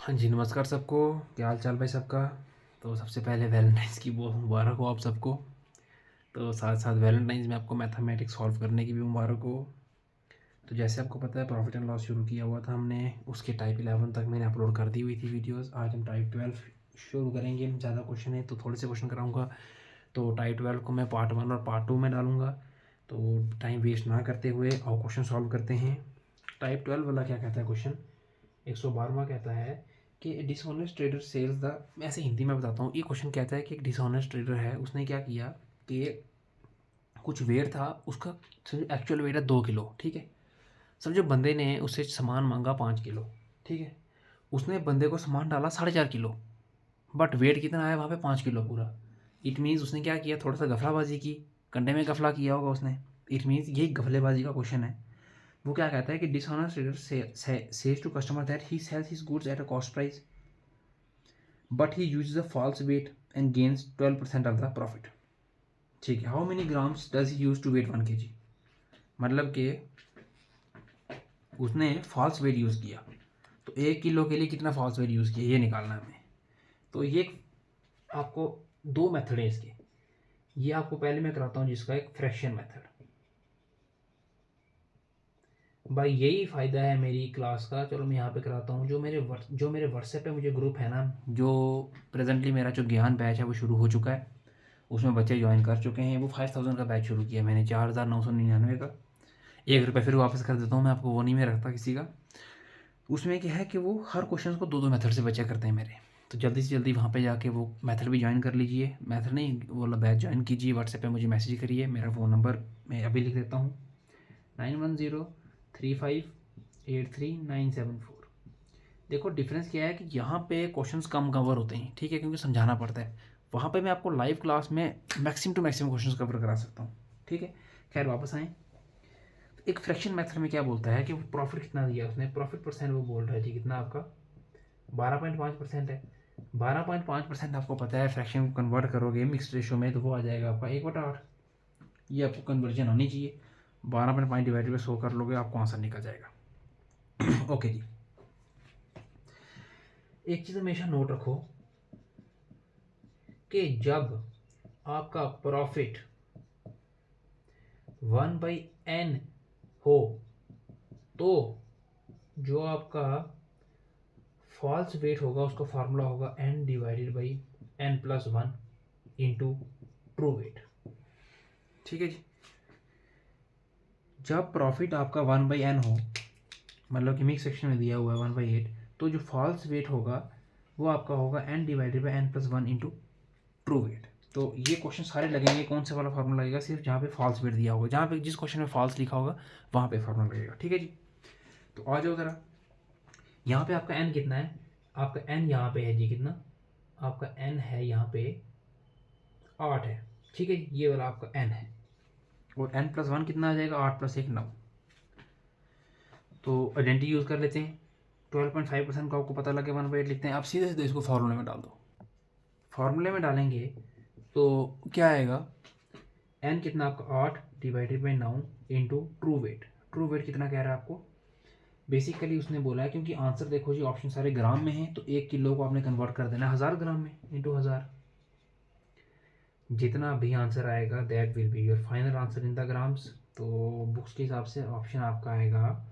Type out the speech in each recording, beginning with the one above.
हाँ जी, नमस्कार सबको। क्या हाल चाल भाई सबका। तो सबसे पहले वैलेंटाइंस की बहुत मुबारक हो आप सबको। तो साथ साथ वैलेंटाइंस में आपको मैथमेटिक्स सॉल्व करने की भी मुबारक हो। तो जैसे आपको पता है प्रॉफिट एंड लॉस शुरू किया हुआ था हमने, उसके टाइप 11 तक मैंने अपलोड कर दी हुई थी वीडियोस। आज हम टाइप 12 शुरू करेंगे। ज़्यादा क्वेश्चन है तो थोड़े से क्वेश्चन कराऊंगा। तो टाइप 12 को मैं पार्ट 1 और पार्ट 2 में डालूंगा। तो टाइम वेस्ट ना करते हुए और क्वेश्चन सॉल्व करते हैं। टाइप 12 वाला क्या कहता है क्वेश्चन, 112वां कहता है कि डिसऑनेस्ट ट्रेडर सेल्स द, मैं ऐसे हिंदी में बताता हूँ। ये क्वेश्चन कहता है कि एक डिसऑनेस्ट ट्रेडर है, उसने क्या किया कि कुछ वेट था उसका, एक्चुअल वेट है 2 किलो, ठीक है। समझो बंदे ने उससे सामान मांगा 5 किलो, ठीक है। उसने बंदे को सामान डाला 4.5 किलो, बट वेट कितना आया वहाँ पे 5 किलो पूरा। इट मीन्स उसने क्या किया, थोड़ा सा गफलाबाजी की, कंडे में गफला किया होगा उसने। इट मीन्स यही गफलेबाजी का क्वेश्चन है। वो क्या कहता है कि dishonest trader says to customer that he sells his goods at a cost price but he use a false weight and gains 12% of the profit. ठीक है। How many grams does he use to weigh 1 kg। मतलब कि उसने false wait use किया, तो 1 kilo के लिए कितना फॉल्स वेट यूज़ किया ये निकालना है हमें। तो ये आपको दो मेथड है इसके। ये आपको पहले मैं कराता हूँ जिसका एक फ्रैक्शन मेथड। भाई यही फ़ायदा है मेरी क्लास का। चलो मैं यहाँ पे कराता हूँ। जो मेरे व्हाट्सएप पे मुझे ग्रुप है ना, जो प्रेजेंटली मेरा जो ज्ञान बैच है वो शुरू हो चुका है। उसमें बच्चे ज्वाइन कर चुके हैं। वो 5000 का बैच शुरू किया मैंने, 4999 का। 1 रुपये फिर वापस कर देता हूँ मैं आपको, वो नहीं मैं रखता किसी का। उसमें क्या है कि वो हर क्वेश्चन को दो दो मेथड से बच्चे करते हैं मेरे। तो जल्दी से जल्दी वहाँ पे जाके वो मेथड भी ज्वाइन कर लीजिए। मेथड नहीं, वो वाला बैच ज्वाइन कीजिए। व्हाट्सएप पे मुझे मैसेज करिए। मेरा फ़ोन नंबर मैं अभी लिख देता हूँ, 9103583974। देखो डिफरेंस क्या है कि यहाँ पे क्वेश्चंस कम कवर होते हैं, ठीक है, क्योंकि समझाना पड़ता है। वहाँ पे मैं आपको लाइव क्लास में maximum to maximum questions cover करा सकता हूँ, ठीक है। खैर वापस आएँ। एक फ्रैक्शन मेथड में क्या बोलता है कि प्रॉफिट कितना दिया उसने, प्रॉफिट परसेंट वो बोल रहा है जी कितना आपका 12.5% है। 12.5% आपको पता है फ्रैक्शन को कन्वर्ट करोगे मिक्स रेशो में तो वो आ जाएगा आपका 1/8। ये आपको कन्वर्जन आनी चाहिए। 12.5 डिवाइडेड बाई 100 कर लोगे, आपको आंसर निकल जाएगा। ओके जी। एक चीज़ हमेशा नोट रखो कि जब आपका प्रॉफिट 1/n हो तो जो आपका फॉल्स वेट होगा उसका फार्मूला होगा n divided by n+1 into true weight. ठीक है जी। जब प्रॉफिट आपका 1/n हो, मतलब कि मिक्स सेक्शन में दिया हुआ है 1/8, तो जो फॉल्स वेट होगा वो आपका होगा n divided by n+1 into true weight. तो ये क्वेश्चन सारे लगेंगे, कौन से वाला फार्मूला लगेगा, सिर्फ जहाँ पे फॉल्स वेट दिया होगा, जहाँ पे जिस क्वेश्चन में फॉल्स लिखा होगा वहाँ पे फार्मूला लगेगा। ठीक है जी। तो आ जाओ ज़रा, यहाँ पे आपका n कितना है, आपका n यहाँ पे है जी कितना, आपका n है यहाँ पे 8 है। ठीक है, ये वाला आपका n है। और n+1 कितना आ जाएगा, 8 + 1 9। तो आइडेंटिटी यूज़ कर लेते हैं। 12.5% का आपको पता लगे 1/8 लिखते हैं। आप सीधे सीधे इसको फार्मूले में डाल दो। फार्मूले में डालेंगे तो क्या आएगा, n कितना आपका 8 divided by 9 into true weight. True weight कितना कह रहा है आपको, बेसिकली उसने बोला है, क्योंकि आंसर देखो जी ऑप्शन सारे ग्राम में हैं, तो 1 किलो को आपने कन्वर्ट कर देना 1000 ग्राम में इंटू 1000। जितना भी आंसर आएगा that will be your final answer in the grams. तो बुक्स के हिसाब से ऑप्शन आपका आएगा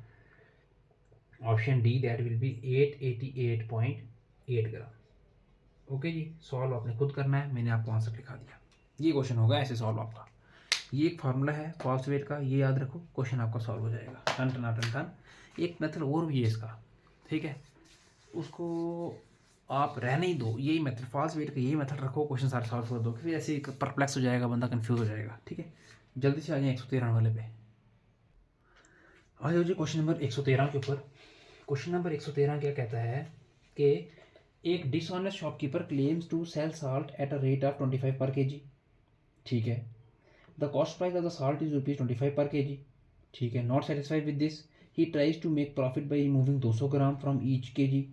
option D, that will be 888.8 gram. Okay जी। सॉल्व आपने खुद करना है, मैंने आपको आंसर लिखा दिया। ये क्वेश्चन होगा ऐसे सॉल्व आपका। ये एक फार्मूला है फॉल्स वेट का, ये याद रखो, क्वेश्चन आपका सॉल्व हो जाएगा टन टना टन टन। एक मेथड और भी है इसका, ठीक है, उसको आप रहने ही दो। यही मेथड फॉल्स वेट का, यही मेथड रखो, क्वेश्चन सारे सॉल्व कर दो, फिर ऐसे परप्लेक्स हो जाएगा बंदा, कंफ्यूज हो जाएगा। ठीक है, जल्दी से आ जाए 113 वाले पे। आ जाओ जी क्वेश्चन नंबर 113 के ऊपर। क्वेश्चन नंबर 113 क्या कहता है कि एक dishonest shopkeeper claims to sell salt at a rate of 25 per के जी। ठीक है। The cost price of the salt is ₹25 per के जी। ठीक है। Not satisfied with this, he tries to make profit by removing 200 gram from each K G.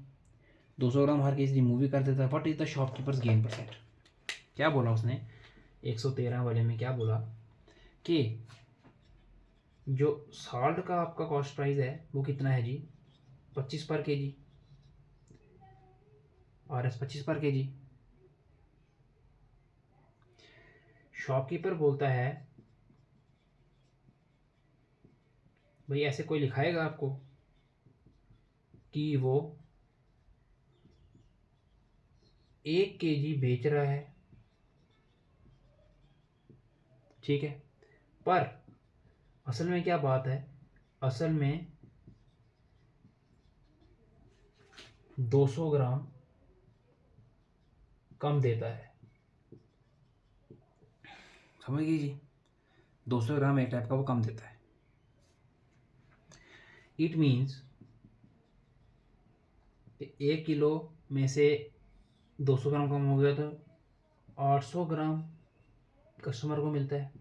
200 gram her case remove भी कर देता है। What is the shopkeepers gain percent. क्या बोला उसने 113 वाले में, क्या बोला कि जो सॉल्ट का आपका कॉस्ट प्राइस है वो कितना है जी, 25 पर के जी। RS 25 पर केजी। शॉपकीपर बोलता है भाई ऐसे कोई लिखाएगा आपको कि वो 1 केजी बेच रहा है, ठीक है, पर असल में क्या बात है, असल में 200 ग्राम कम देता है। समझ लीजिए 200 ग्राम एक टाइप का वो कम देता है। इट मीन्स 1 किलो में से 200 ग्राम कम हो गया तो 800 ग्राम कस्टमर को मिलता है।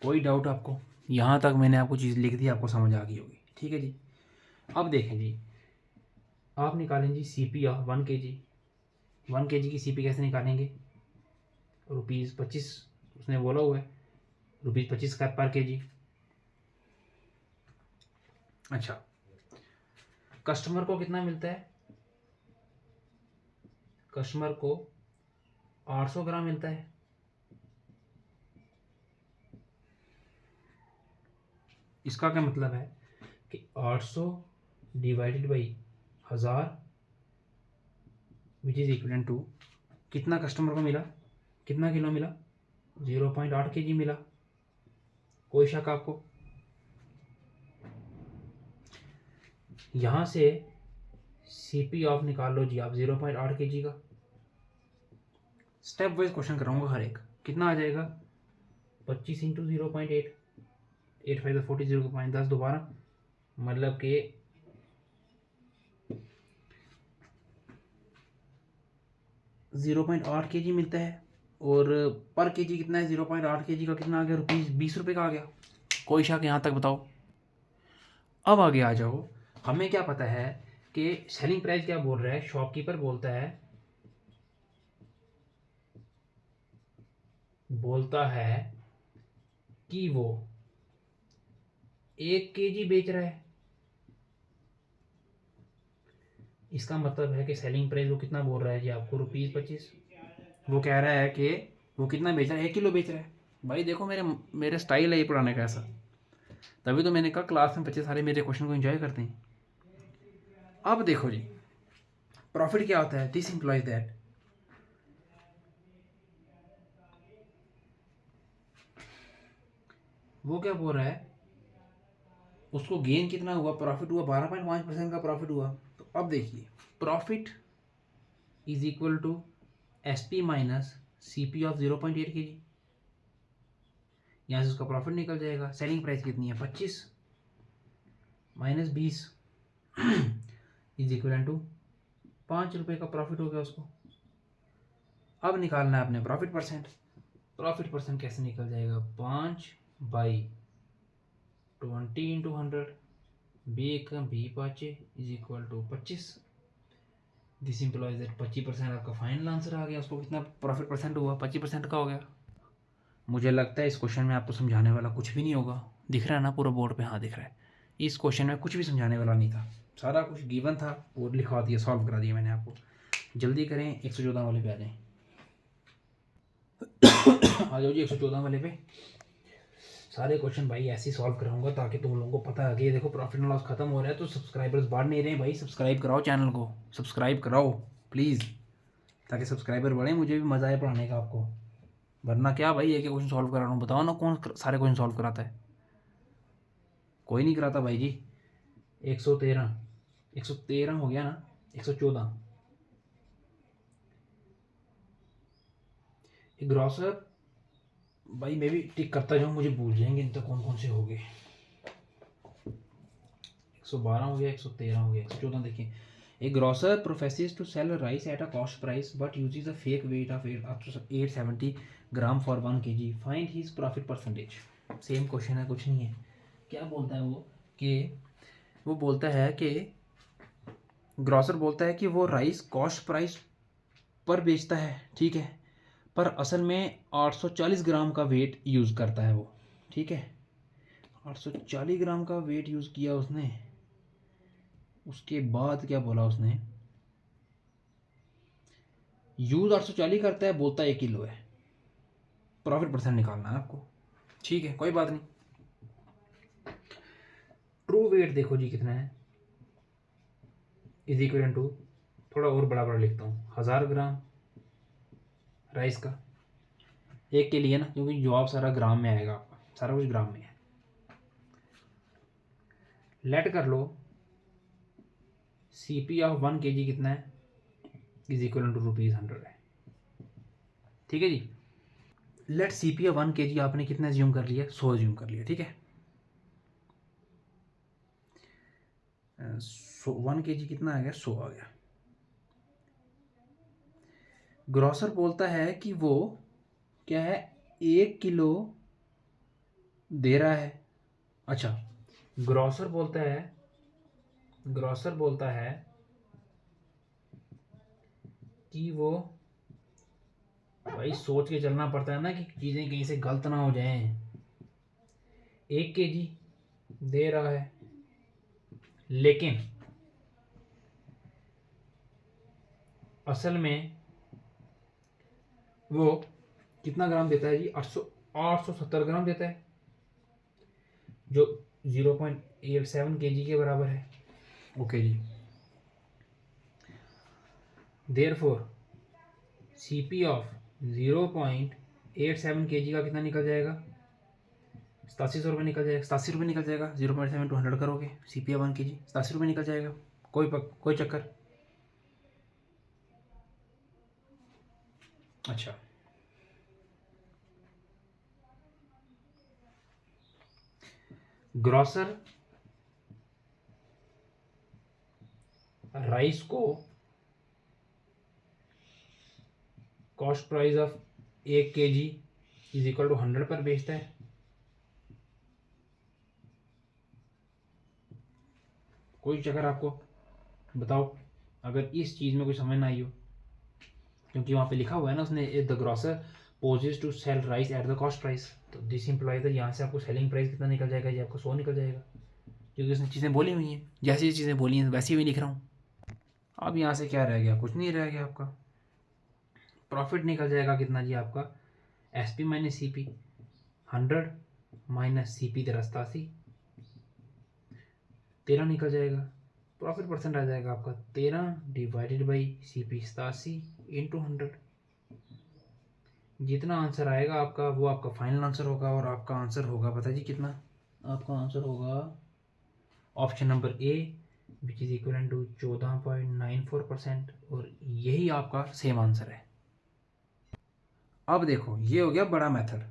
कोई डाउट आपको? यहाँ तक मैंने आपको चीज़ लिख दी, आपको समझ आ गई होगी, ठीक है जी। अब देखें जी, आप निकालें जी CP ऑफ 1 केजी। 1 केजी की CP कैसे निकालेंगे? ₹25 उसने बोला हुआ है, ₹25 का पर केजी। अच्छा, कस्टमर को कितना मिलता है? कस्टमर को 800 ग्राम मिलता है। इसका क्या मतलब है कि 800 divided by 1000 which is equal to कितना कस्टमर को मिला, कितना किलो मिला? 0.8 केजी मिला। कोई शक आपको? यहाँ से CP ऑफ निकाल लो जी आप 0.8 केजी का। स्टेप वाइज क्वेश्चन कराऊंगा हर एक। कितना आ जाएगा? 25 इंटू 0.8, 8 5 40, 0.10 दोबारा, मतलब कि 0.8 केजी मिलता है। और पर केजी कितना है? 0.8 केजी का कितना आ गया? ₹20 का आ गया। कोई शक यहाँ तक? बताओ। अब आगे आ जाओ। हमें क्या पता है कि सेलिंग प्राइस क्या बोल रहा है? शॉपकीपर बोलता है कि वो 1 केजी बेच रहा है। इसका मतलब है कि सेलिंग प्राइस वो कितना बोल रहा है जी आपको? ₹25। वो कह रहा है कि वो कितना बेच रहा है? 1 किलो बेच रहा है। भाई देखो मेरे स्टाइल है ये पढ़ाने का ऐसा, तभी तो मैंने कहा क्लास में बच्चे सारे मेरे क्वेश्चन को एंजॉय करते हैं। अब देखो जी, प्रॉफिट क्या होता है? दिस इंप्लॉइज दैट वो क्या बोल रहा है, उसको गेन कितना हुआ? प्रॉफिट हुआ 12.5% का प्रॉफिट हुआ। तो अब देखिए, profit is equal to SP minus CP of 0.8 K G. यहाँ से उसका प्रॉफिट निकल जाएगा। सेलिंग प्राइस कितनी है? 25 माइनस 20 इज इक्वल टू ₹5 का प्रॉफिट हो गया उसको। अब निकालना है अपने प्रॉफिट परसेंट। प्रॉफिट परसेंट कैसे निकल जाएगा? 5/20 into 100, B5 is equal to 25। This implies that 25% आपका फाइनल आंसर आ गया। उसको कितना प्रॉफिट परसेंट हुआ? 25% का हो गया। मुझे लगता है इस क्वेश्चन में आपको समझाने वाला कुछ भी नहीं होगा। दिख रहा है ना पूरा बोर्ड पे? हाँ दिख रहा है। इस क्वेश्चन में कुछ भी समझाने वाला नहीं था, सारा कुछ गिवन था और लिखवा दिया, सॉल्व करा दिया मैंने आपको। जल्दी करें, 114 वाले पे आ जाएं। आ जाओ जी 114 वाले पे। सारे क्वेश्चन भाई ऐसे ही सॉल्व कराऊंगा ताकि तुम लोगों को पता है कि ये देखो प्रॉफिट एंड लॉस खत्म हो रहा है तो सब्सक्राइबर्स बढ़ नहीं रहे हैं। भाई सब्सक्राइब कराओ चैनल को, सब्सक्राइब कराओ प्लीज़, ताकि सब्सक्राइबर बढ़े, मुझे भी मज़ा आए पढ़ाने का आपको। वरना क्या भाई, एक क्वेश्चन सॉल्व करा रहा हूँ, बताओ ना कौन सारे क्वेश्चन सॉल्व कराता है? कोई नहीं कराता भाई जी। 113 हो गया ना? 114 ग्रॉसर भाई मैं भी टिक करता जाऊँ, मुझे भूल जाएंगे इन तक कौन कौन से हो गए। 112 हो गया, 113 हो गया, 114 देखिए। A grocer professes to sell rice at a cost price but uses a fake weight of 870 gram for 1 kg. Find his profit percentage. Same question है, कुछ नहीं है। क्या बोलता है वो बोलता है कि ग्रॉसर बोलता है कि वो राइस कॉस्ट प्राइस पर बेचता है, ठीक है, पर असल में 840 ग्राम का वेट यूज़ करता है वो, ठीक है। 840 ग्राम का वेट यूज़ किया उसने। उसके बाद क्या बोला उसने, यूज़ 840 करता है, बोलता है 1 किलो है। प्रॉफिट परसेंट निकालना है आपको, ठीक है, कोई बात नहीं। ट्रू वेट देखो जी कितना है, इज इक्वल टू, थोड़ा और बड़ा बड़ा लिखता हूँ, 1000 ग्राम राइस का, एक के लिए ना, क्योंकि जवाब सारा ग्राम में आएगा आपका, सारा कुछ ग्राम में है। लेट कर लो CP ऑफ 1 kg कितना है, इज इक्वल टू ₹100 है, ठीक है जी। लेट CP ऑफ 1 kg आपने कितना ज्यूम कर लिया, 100 ज्यूम कर लिया, ठीक है। 1 kg कितना आ गया, 100 आ गया। ग्रॉसर बोलता है कि वो क्या है, 1 किलो दे रहा है। अच्छा, ग्रॉसर बोलता है कि वो, भाई सोच के चलना पड़ता है ना कि चीज़ें कहीं से गलत ना हो जाएं। 1 kg दे रहा है, लेकिन असल में वो कितना ग्राम देता है जी, 870 ग्राम देता है, जो 0.87 kg के बराबर है। ओके जी, देयरफॉर CP ऑफ 0.87 kg का कितना निकल जाएगा, 8700 निकल जाएगा, 87 निकल जाएगा। 0.7 टू 100 करोगे, CP ऑफ 1 kg 87 निकल जाएगा। कोई चक्कर। अच्छा, ग्रॉसर राइस को cost price of 1 kg is equal to 100 per बेचता है। कोई चक्कर आपको, बताओ अगर इस चीज़ में कोई समझ ना आई हो, क्योंकि वहाँ पे लिखा हुआ है ना उसने, the grocer poses to sell rice at the cost price, तो दिस इम्प्लाइज यहाँ से आपको सेलिंग प्राइस कितना निकल जाएगा, ये आपको 100 निकल जाएगा, क्योंकि उसने चीज़ें बोली हुई हैं, जैसी चीज़ें बोली हैं वैसी भी लिख रहा हूँ। अब यहाँ से क्या रह गया, कुछ नहीं रह गया। आपका प्रॉफिट निकल जाएगा कितना जी, आपका SP minus CP 100 minus CP 83 13 निकल जाएगा। प्रॉफिट परसेंट आ जाएगा आपका 13 डिवाइडेड बाई CP 87 इंटू 100। जितना आंसर आएगा आपका वो आपका फाइनल आंसर होगा, और आपका आंसर होगा पता जी कितना, आपका आंसर होगा option number A which is equal to 14.94%, और यही आपका सेम आंसर है। अब देखो ये हो गया बड़ा मेथड।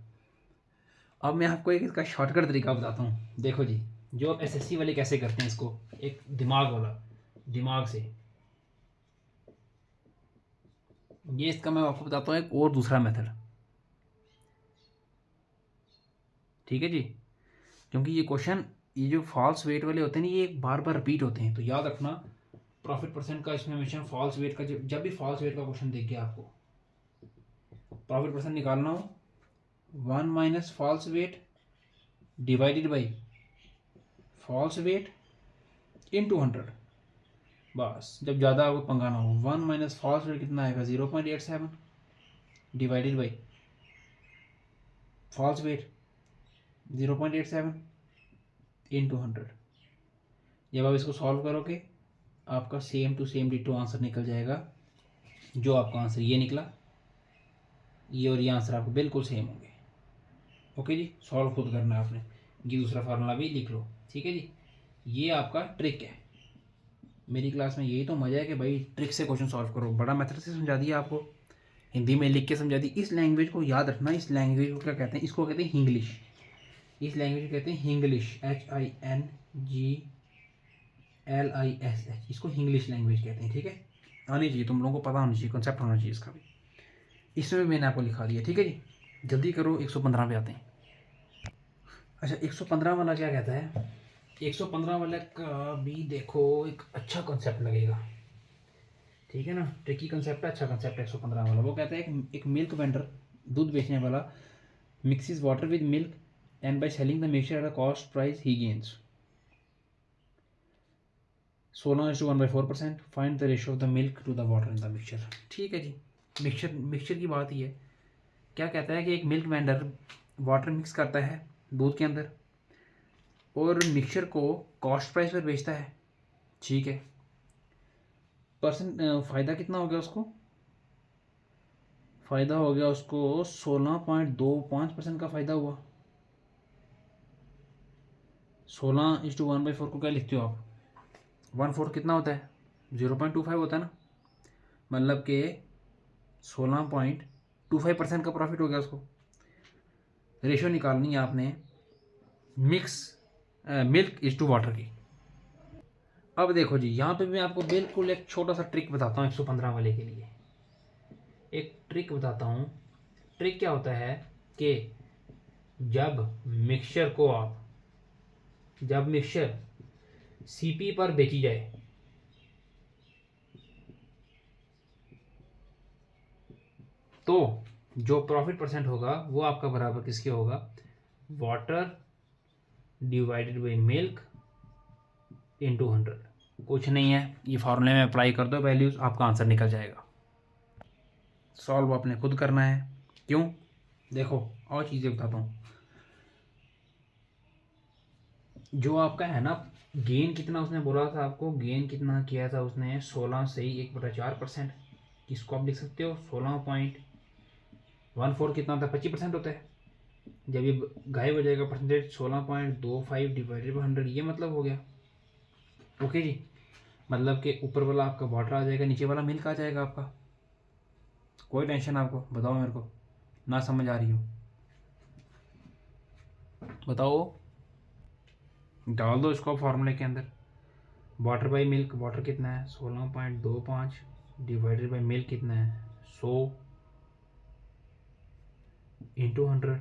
अब मैं आपको एक इसका शॉर्टकट तरीका बताता हूँ। देखो जी, जो आप SSC वाले कैसे करते हैं इसको, एक दिमाग वाला, दिमाग से, ये इसका मैं आपको बताता हूँ एक और दूसरा मेथड, ठीक है जी। क्योंकि ये क्वेश्चन, ये जो फॉल्स वेट वाले होते हैं ना, ये बार बार रिपीट होते हैं, तो याद रखना प्रॉफिट परसेंट का इसमें हमेशा फॉल्स वेट का, जब भी फॉल्स वेट का क्वेश्चन देख के आपको प्रॉफिट परसेंट निकालना हो, 1 minus false weight divided by false weight into 100। बस जब ज़्यादा आपको पंगा ना हो, 1 माइनस फॉल्स वेट कितना आएगा, 0.87 divided by false weight 0.87 into 100। जब आप इसको सॉल्व करोगे आपका same to same ditto answer निकल जाएगा। जो आपका आंसर ये निकला, ये और ये आंसर आपको बिल्कुल सेम होंगे। ओके जी, सॉल्व खुद करना है आपने, ये दूसरा फार्मूला भी लिख लो, ठीक है जी। ये आपका ट्रिक है, मेरी क्लास में यही तो मज़ा है कि भाई ट्रिक से क्वेश्चन सॉल्व करो। बड़ा मेथड से समझा दिया आपको, हिंदी में लिख के समझा दी। इस लैंग्वेज को याद रखना, इस लैंग्वेज को क्या कहते हैं, इसको कहते हैं हिंग्लिश। इस लैंग्वेज को कहते हैं हिंग्लिश, HINGLISH, इसको हिंग्लिश लैंग्वेज कहते हैं, ठीक है। आनी चाहिए, तुम लोगों को पता होना चाहिए, कॉन्सेप्ट होना चाहिए इसका भी। इसमें भी मैंने आपको लिखा दिया, ठीक है जी। जल्दी करो, 115 पे आते हैं। अच्छा, 115 वाला क्या कहता है, 115 वाले का भी देखो एक अच्छा कॉन्सेप्ट लगेगा, ठीक है ना। ट्रिकी कॉन्सेप्ट है, अच्छा कॉन्सेप्ट है 115 वाला। वो कहता है एक मिल्क वेंडर, दूध बेचने वाला, mixes water with milk and by selling the mixture at a cost price he gains 16:1/4%. Find the ratio of the milk to the water in the mixture. ठीक है जी, मिक्सचर की बात ही है. क्या कहता है कि एक मिल्क वेंडर वाटर मिक्स करता है दूध के अंदर और मिक्सचर को कॉस्ट प्राइस पर बेचता है. ठीक है, फ़ायदा कितना हो गया उसको? फ़ायदा हो गया उसको 16.25% का फ़ायदा हुआ. 16:1/4 को क्या लिखते हो आप? 1/4 कितना होता है? 0.25 होता है ना. मतलब कि 16.25% का प्रॉफिट हो गया उसको. रेशियो निकालनी है आपने मिल्क इज टू वाटर की. अब देखो जी, यहाँ पे मैं आपको बिल्कुल एक छोटा सा ट्रिक बताता हूँ 115 वाले के लिए. एक ट्रिक बताता हूँ. ट्रिक क्या होता है कि जब मिक्सचर सीपी पर बेची जाए तो जो प्रॉफिट परसेंट होगा वो आपका बराबर किसके होगा? Water divided by milk into 100. कुछ नहीं है, ये फार्मूले में अप्लाई कर दो वैल्यूज, आपका आंसर निकल जाएगा. सॉल्व आपने खुद करना है. क्यों? देखो और चीज़ें बताता हूँ. जो आपका है ना गेन कितना उसने बोला था आपको, गेन कितना किया था उसने? 16 से ही 1/4%. किसको आप लिख सकते हो? 16.14 कितना होता है? 25% होता है. जब ये गायब हो जाएगा परसेंटेज 16.25 डिवाइडेड बाई 100, ये मतलब हो गया. ओके जी, मतलब कि ऊपर वाला आपका वाटर आ जाएगा, नीचे वाला मिल्क आ जाएगा आपका. कोई टेंशन आपको? बताओ मेरे को, ना समझ आ रही हो बताओ. डाल दो इसको फार्मूले के अंदर. वाटर बाई मिल्क, वाटर कितना है? 16.25 डिवाइडेड बाई मिल्क कितना है? 100 इंटू 100.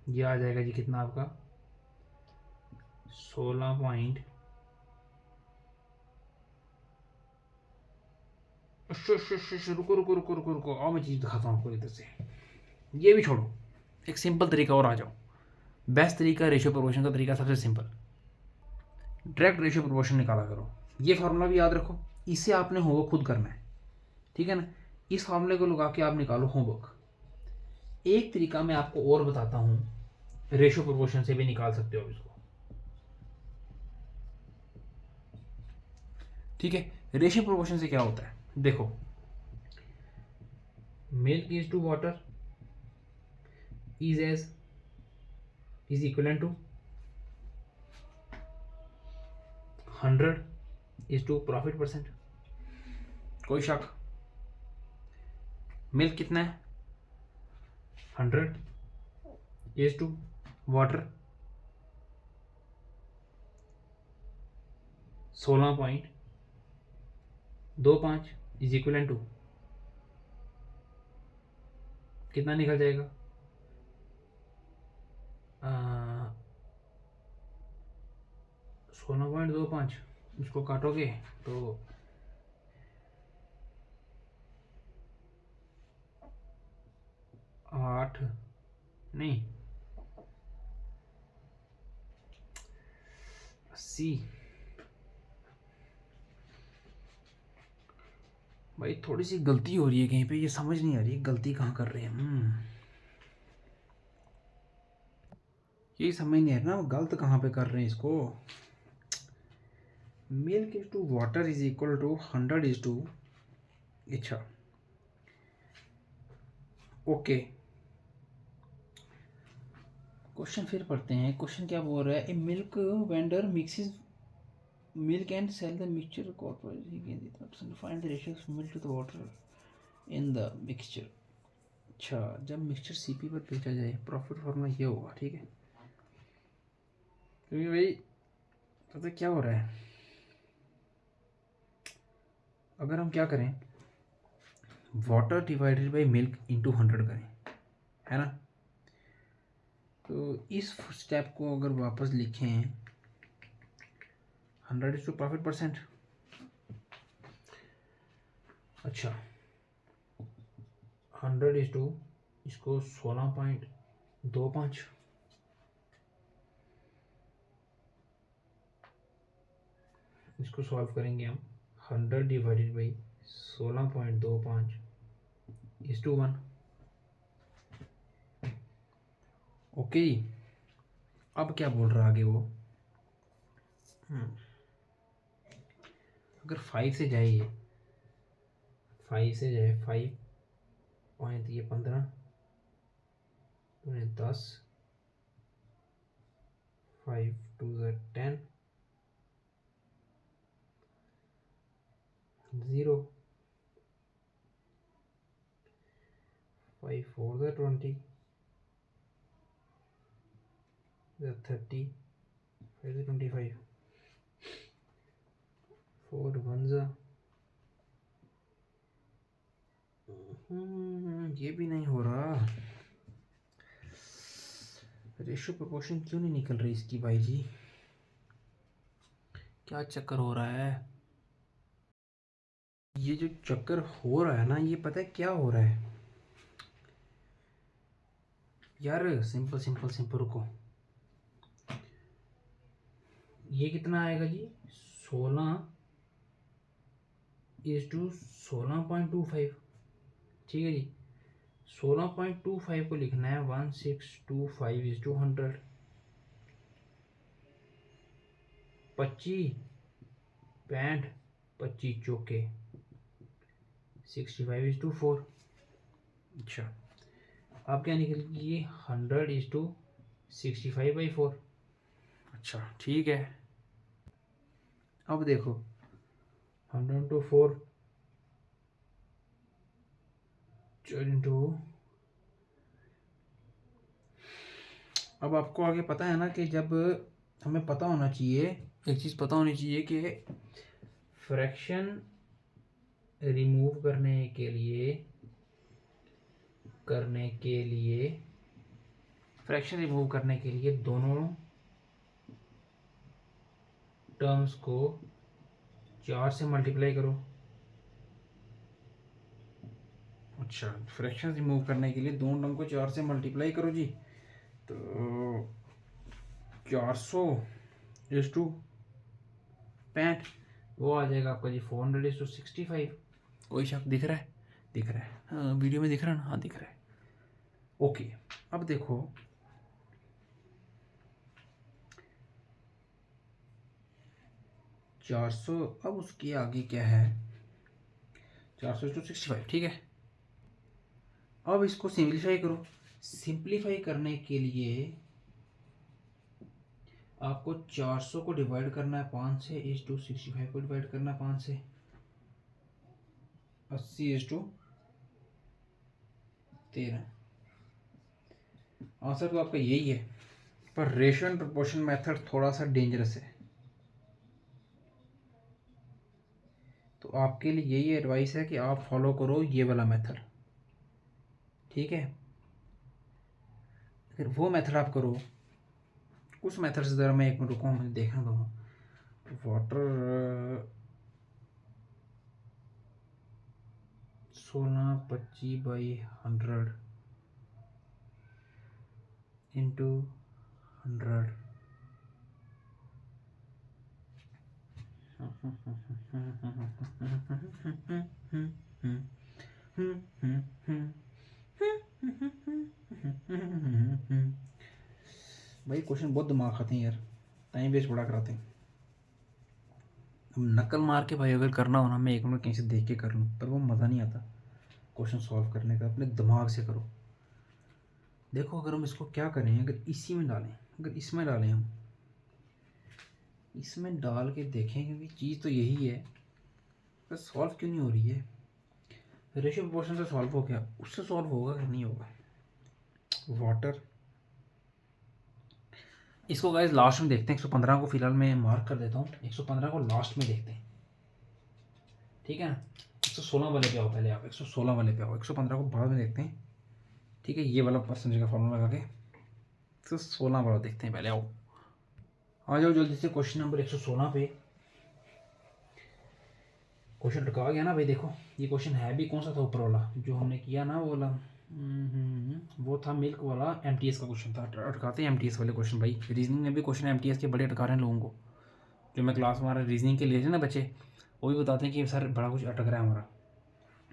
ये आ जाएगा जी कितना आपका? 16 पॉइंट. रुको रुको रुको रुको रुको, आओ मैं चीज़ दिखाता हूँ आपको इधर से. ये भी छोड़ो, एक सिंपल तरीका और आ जाओ. बेस्ट तरीका रेशियो प्रोपोर्शन का तरीका, सबसे सिंपल. डायरेक्ट रेशियो प्रोपोर्शन निकाला करो. ये फार्मूला भी याद रखो, इससे आपने होमवर्क खुद करना है. ठीक है ना. इस फार्मूले को लगा के आप निकालो होमवर्क. एक तरीका मैं आपको और बताता हूँ, रेशियो प्रोपोर्शन से भी निकाल सकते हो इसको. ठीक है, रेशियो प्रोपोर्शन से क्या होता है देखो. Milk is to water is equal to 100 is to profit percent. कोई शक? मिल्क कितना है? 100 is to water 16.25 is equal to कितना निकल जाएगा? 16.25. उसको काटोगे तो 8 नहीं 80. भाई थोड़ी सी गलती हो रही है कहीं पे, ये समझ नहीं आ रही गलती कहाँ कर रहे हैं. ये समझ नहीं आ रहा ना गलत कहाँ पे कर रहे हैं इसको. Milk is to water is equal to 100 is to. अच्छा ओके, क्वेश्चन फिर पढ़ते हैं. क्वेश्चन क्या बोल रहा है? A milk vendor mixes milk and sell the mixture corporation. Find the ratio of milk to the water in the mixture. अच्छा, जब मिक्सचर सीपी पर बेचा जाए प्रॉफिट फॉर्मूला ये होगा. ठीक है, क्योंकि भाई पता क्या हो रहा है. अगर हम क्या करें, water divided by milk into 100 करें, है ना. तो इस स्टेप को अगर वापस लिखें 100 इज टू प्रॉफिट परसेंट. अच्छा 100 इज टू इसको 16.25 इसको सॉल्व करेंगे हम 100 डिवाइडेड बाई 16.25:1। ओके, अब क्या बोल रहा आगे वो, अगर 5 से जाए, ये 5 से जाए, 5 पॉइंट, ये 15 10, 5 2 10, 0, 5 4 20, 30, 5 25, 4 1, ये भी नहीं हो रहा। रेशियो प्रोपोर्शन क्यों नहीं निकल रही इसकी भाई जी, क्या चक्कर हो रहा है? ये जो चक्कर हो रहा है ना, ये पता है क्या हो रहा है यार? सिंपल सिंपल सिंपल, रुको, ये कितना आएगा जी? 16:16.25, ठीक है जी। 16.25 को लिखना है 1625:100, 25 65, 25 चौके 65:4। अच्छा, अब क्या निकल गई ये? 100:65/4। अच्छा ठीक है, अब देखो 100 into 4 अब आपको आगे पता है ना कि जब हमें पता होना चाहिए, एक चीज़ पता होनी चाहिए कि फ्रैक्शन रिमूव करने के लिए फ्रैक्शन रिमूव करने के लिए दोनों टर्म्स को 4 से मल्टीप्लाई करो। अच्छा, फ्रैक्शन रिमूव करने के लिए दोनों टर्म को 4 से मल्टीप्लाई करो जी, तो 400:65 वो आ जाएगा आपका जी 400:65। कोई शक दिख रहा है? दिख रहा है, हाँ, वीडियो में दिख रहा है ना? हाँ दिख रहा है। ओके, अब देखो 400, अब उसके आगे क्या है? 400:65, ठीक है। अब इसको सिंप्लीफाई करो। सिंप्लीफाई करने के लिए आपको 400 को डिवाइड करना है 5 से, 65 को डिवाइड करना है 5 से, 80:13। आंसर तो आपका यही है, पर रेशियो एंड प्रोपोर्शन मेथड थोड़ा सा डेंजरस है, तो आपके लिए यही एडवाइस है कि आप फॉलो करो ये वाला मेथड, ठीक है। अगर वो मेथड आप करो, उस मेथड से ज़रा मैं एक मिनट रुको, मुझे देखना दो। वाटर 1625/100 इंटू 100, भाई क्वेश्चन बहुत दिमाग खाते हैं यार, टाइम वेस्ट बड़ा कराते हैं। नकल मार के भाई अगर करना हो ना, मैं एक मिनट कहीं से देख के कर लूँ, पर वो मज़ा नहीं आता क्वेश्चन सॉल्व करने का। अपने दिमाग से करो। देखो अगर हम इसको क्या करें, अगर इसी में डालें, अगर इसमें डालें, हम इसमें डाल के देखें, क्योंकि चीज़ तो यही है, पर सॉल्व क्यों नहीं हो रही है? रेशियो प्रोपोर्शन से सॉल्व हो गया, उससे सॉल्व होगा कि नहीं होगा? वाटर, इसको गाइस लास्ट में देखते हैं। 115 को फिलहाल मैं मार्क कर देता हूँ, 115 को लास्ट में देखते हैं, ठीक है ना। 116 वाले पे आओ पहले, आप 116 वाले पे आओ, 115 को बाद में देखते हैं, ठीक है। ये वाला परसेंटेज का फॉर्मूला लगा के 116 वाला देखते हैं पहले। आओ आ जाओ जल्दी से क्वेश्चन नंबर 116 पे। क्वेश्चन रखा गया ना भाई, देखो ये क्वेश्चन है भी कौन सा था, ऊपर वाला जो हमने किया ना, वो वाला वो था मिल्क वाला, एमटीएस का क्वेश्चन था। अटकाते हैं एमटीएस वाले क्वेश्चन भाई, रीजनिंग में भी क्वेश्चन एमटीएस के बड़े अटका रहे हैं लोगों को। जो मैं क्लास हमारा रीजनिंग के लिए थे ना बच्चे, वो भी बताते हैं कि सर बड़ा कुछ अटक रहा है हमारा।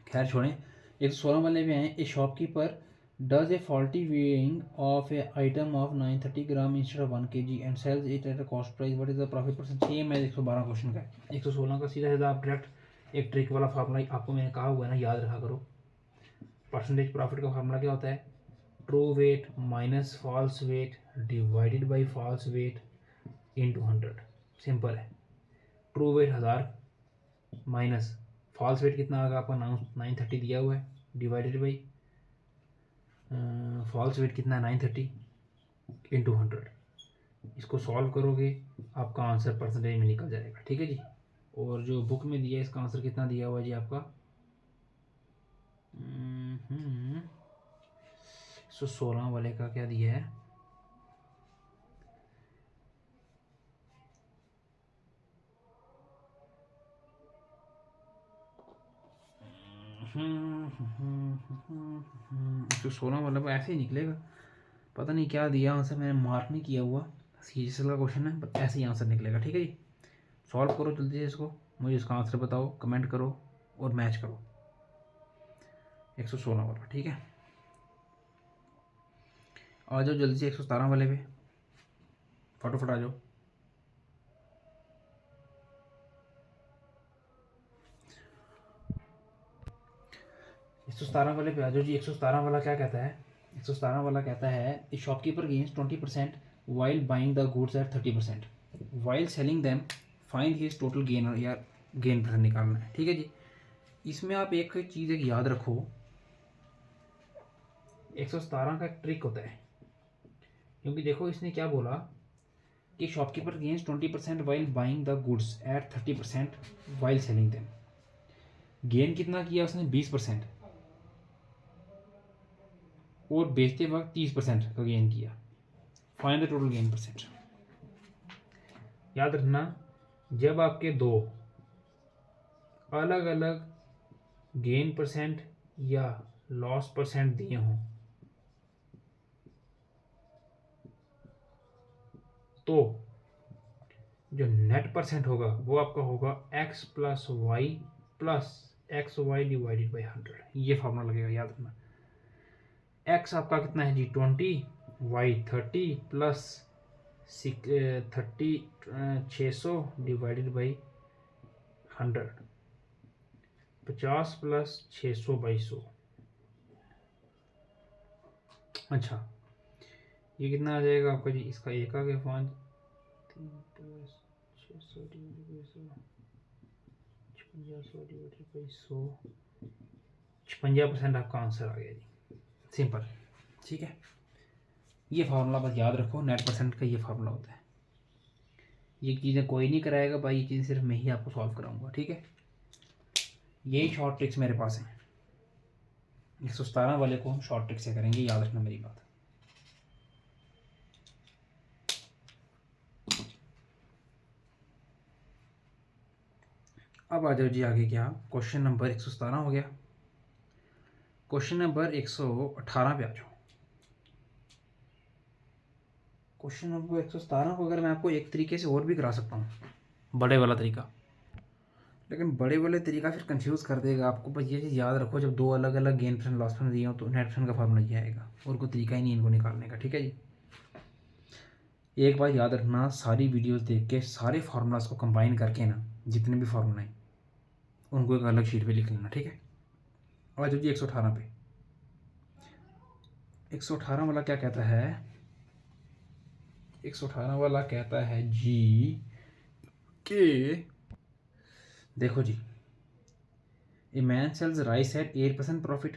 खैर छोड़ें, 116 वाले में हैं, a shopkeeper does a faulty weighing of a item of 930 gram instead of 1 kg and sells it at a cost price, what is the profit percent. Same है 112 क्वेश्चन का। 116 का सीधा सीधा आप डायरेक्ट एक ट्रिक वाला फार्मूला आपको मैंने कहा हुआ है ना, याद रखा करो। परसेंटेज प्रॉफिट का फार्मूला क्या होता है, true weight minus false weight divided by false weight into 100। Simple है। True weight 1000 minus false weight कितना आएगा आपका 930 दिया हुआ है, डिवाइडेड बाई फॉल्स वेट कितना है 930 इंटू 100। इसको सॉल्व करोगे आपका आंसर परसेंटेज में निकल जाएगा। ठीक है जी। और जो बुक में दिया है इसका आंसर कितना दिया हुआ है जी आपका 116 वाले का क्या दिया है, तो 16 वाला ऐसे ही निकलेगा। पता नहीं क्या दिया आंसर, मैंने मार्क नहीं किया हुआ, सीजीएस का क्वेश्चन है, बट ऐसे ही आंसर निकलेगा। ठीक है जी। सॉल्व करो जल्दी से इसको, मुझे इसका आंसर बताओ, कमेंट करो और मैच करो 116 वाला। ठीक है, आ जाओ जल्दी से 117 वाले पे, फटाफट आ जाओ। एक सौ 17 वाले पे आ जाओ जी। 117 वाला क्या कहता है, 117 वाला कहता है shopkeeper gains 20% while buying the goods at 30%, while selling them find his total gain, या गेन परसेंट निकालना है। ठीक है जी। इसमें आप एक चीज़ एक याद रखो, 117 का एक ट्रिक होता है, क्योंकि देखो इसने क्या बोला कि shopkeeper gains 20% while buying the goods at 30% while selling them. Gain कितना किया उसने 20%, और बेचते वक्त 30% का गेन किया। Find the total gain percent. याद रखना, जब आपके दो अलग अलग गेन परसेंट या लॉस परसेंट दिए हों तो जो नेट परसेंट होगा वो आपका होगा x plus Y divided by 100। ये फॉर्मूला लगेगा, याद रखना। x आपका कितना है जी 20, y 30 plus 30 600 divided by 100, 50 plus 600 by 100। अच्छा, ये कितना आ जाएगा आपका जी, इसका एक आ गया 5 3 plus 600 divided by 100 divided by 100, 56% आपका आंसर आ गया जी। सिंपल। ठीक है, ये फार्मूला बस याद रखो, नेट परसेंट का ये फार्मूला होता है। ये चीज़ें कोई नहीं कराएगा भाई, ये चीज़ें सिर्फ मैं ही आपको सॉल्व कराऊंगा। ठीक है, यही शॉर्ट ट्रिक्स मेरे पास हैं। 117 वाले को हम शॉर्ट ट्रिक से करेंगे, याद रखना मेरी बात। अब आ जाओ जी आगे, क्या क्वेश्चन नंबर 117 हो गया। क्वेश्चन नंबर 118 पे आ जाओ। क्वेश्चन नंबर 117 को अगर मैं आपको एक तरीके से और भी करा सकता हूँ, बड़े वाला तरीका, लेकिन बड़े वाले तरीका फिर कंफ्यूज कर देगा आपको। बस ये चीज़ याद रखो, जब दो अलग अलग गेन परसेंट लॉस परसेंट दिए हो तो नेट परसेंट का फार्मूला ये आएगा, और कोई तरीका ही नहीं इनको निकालने का। ठीक है जी। एक बात याद रखना, सारी वीडियोस देख के सारे फार्मूलाज को कंबाइन करके ना, जितने भी फार्मूला हैं उनको एक अलग शीट पे लिख लेना। ठीक है, और जो जी 118 पे, 118 वाला क्या कहता है, 118 वाला कहता है जी कि देखो जी, a man sells rice at 8% profit,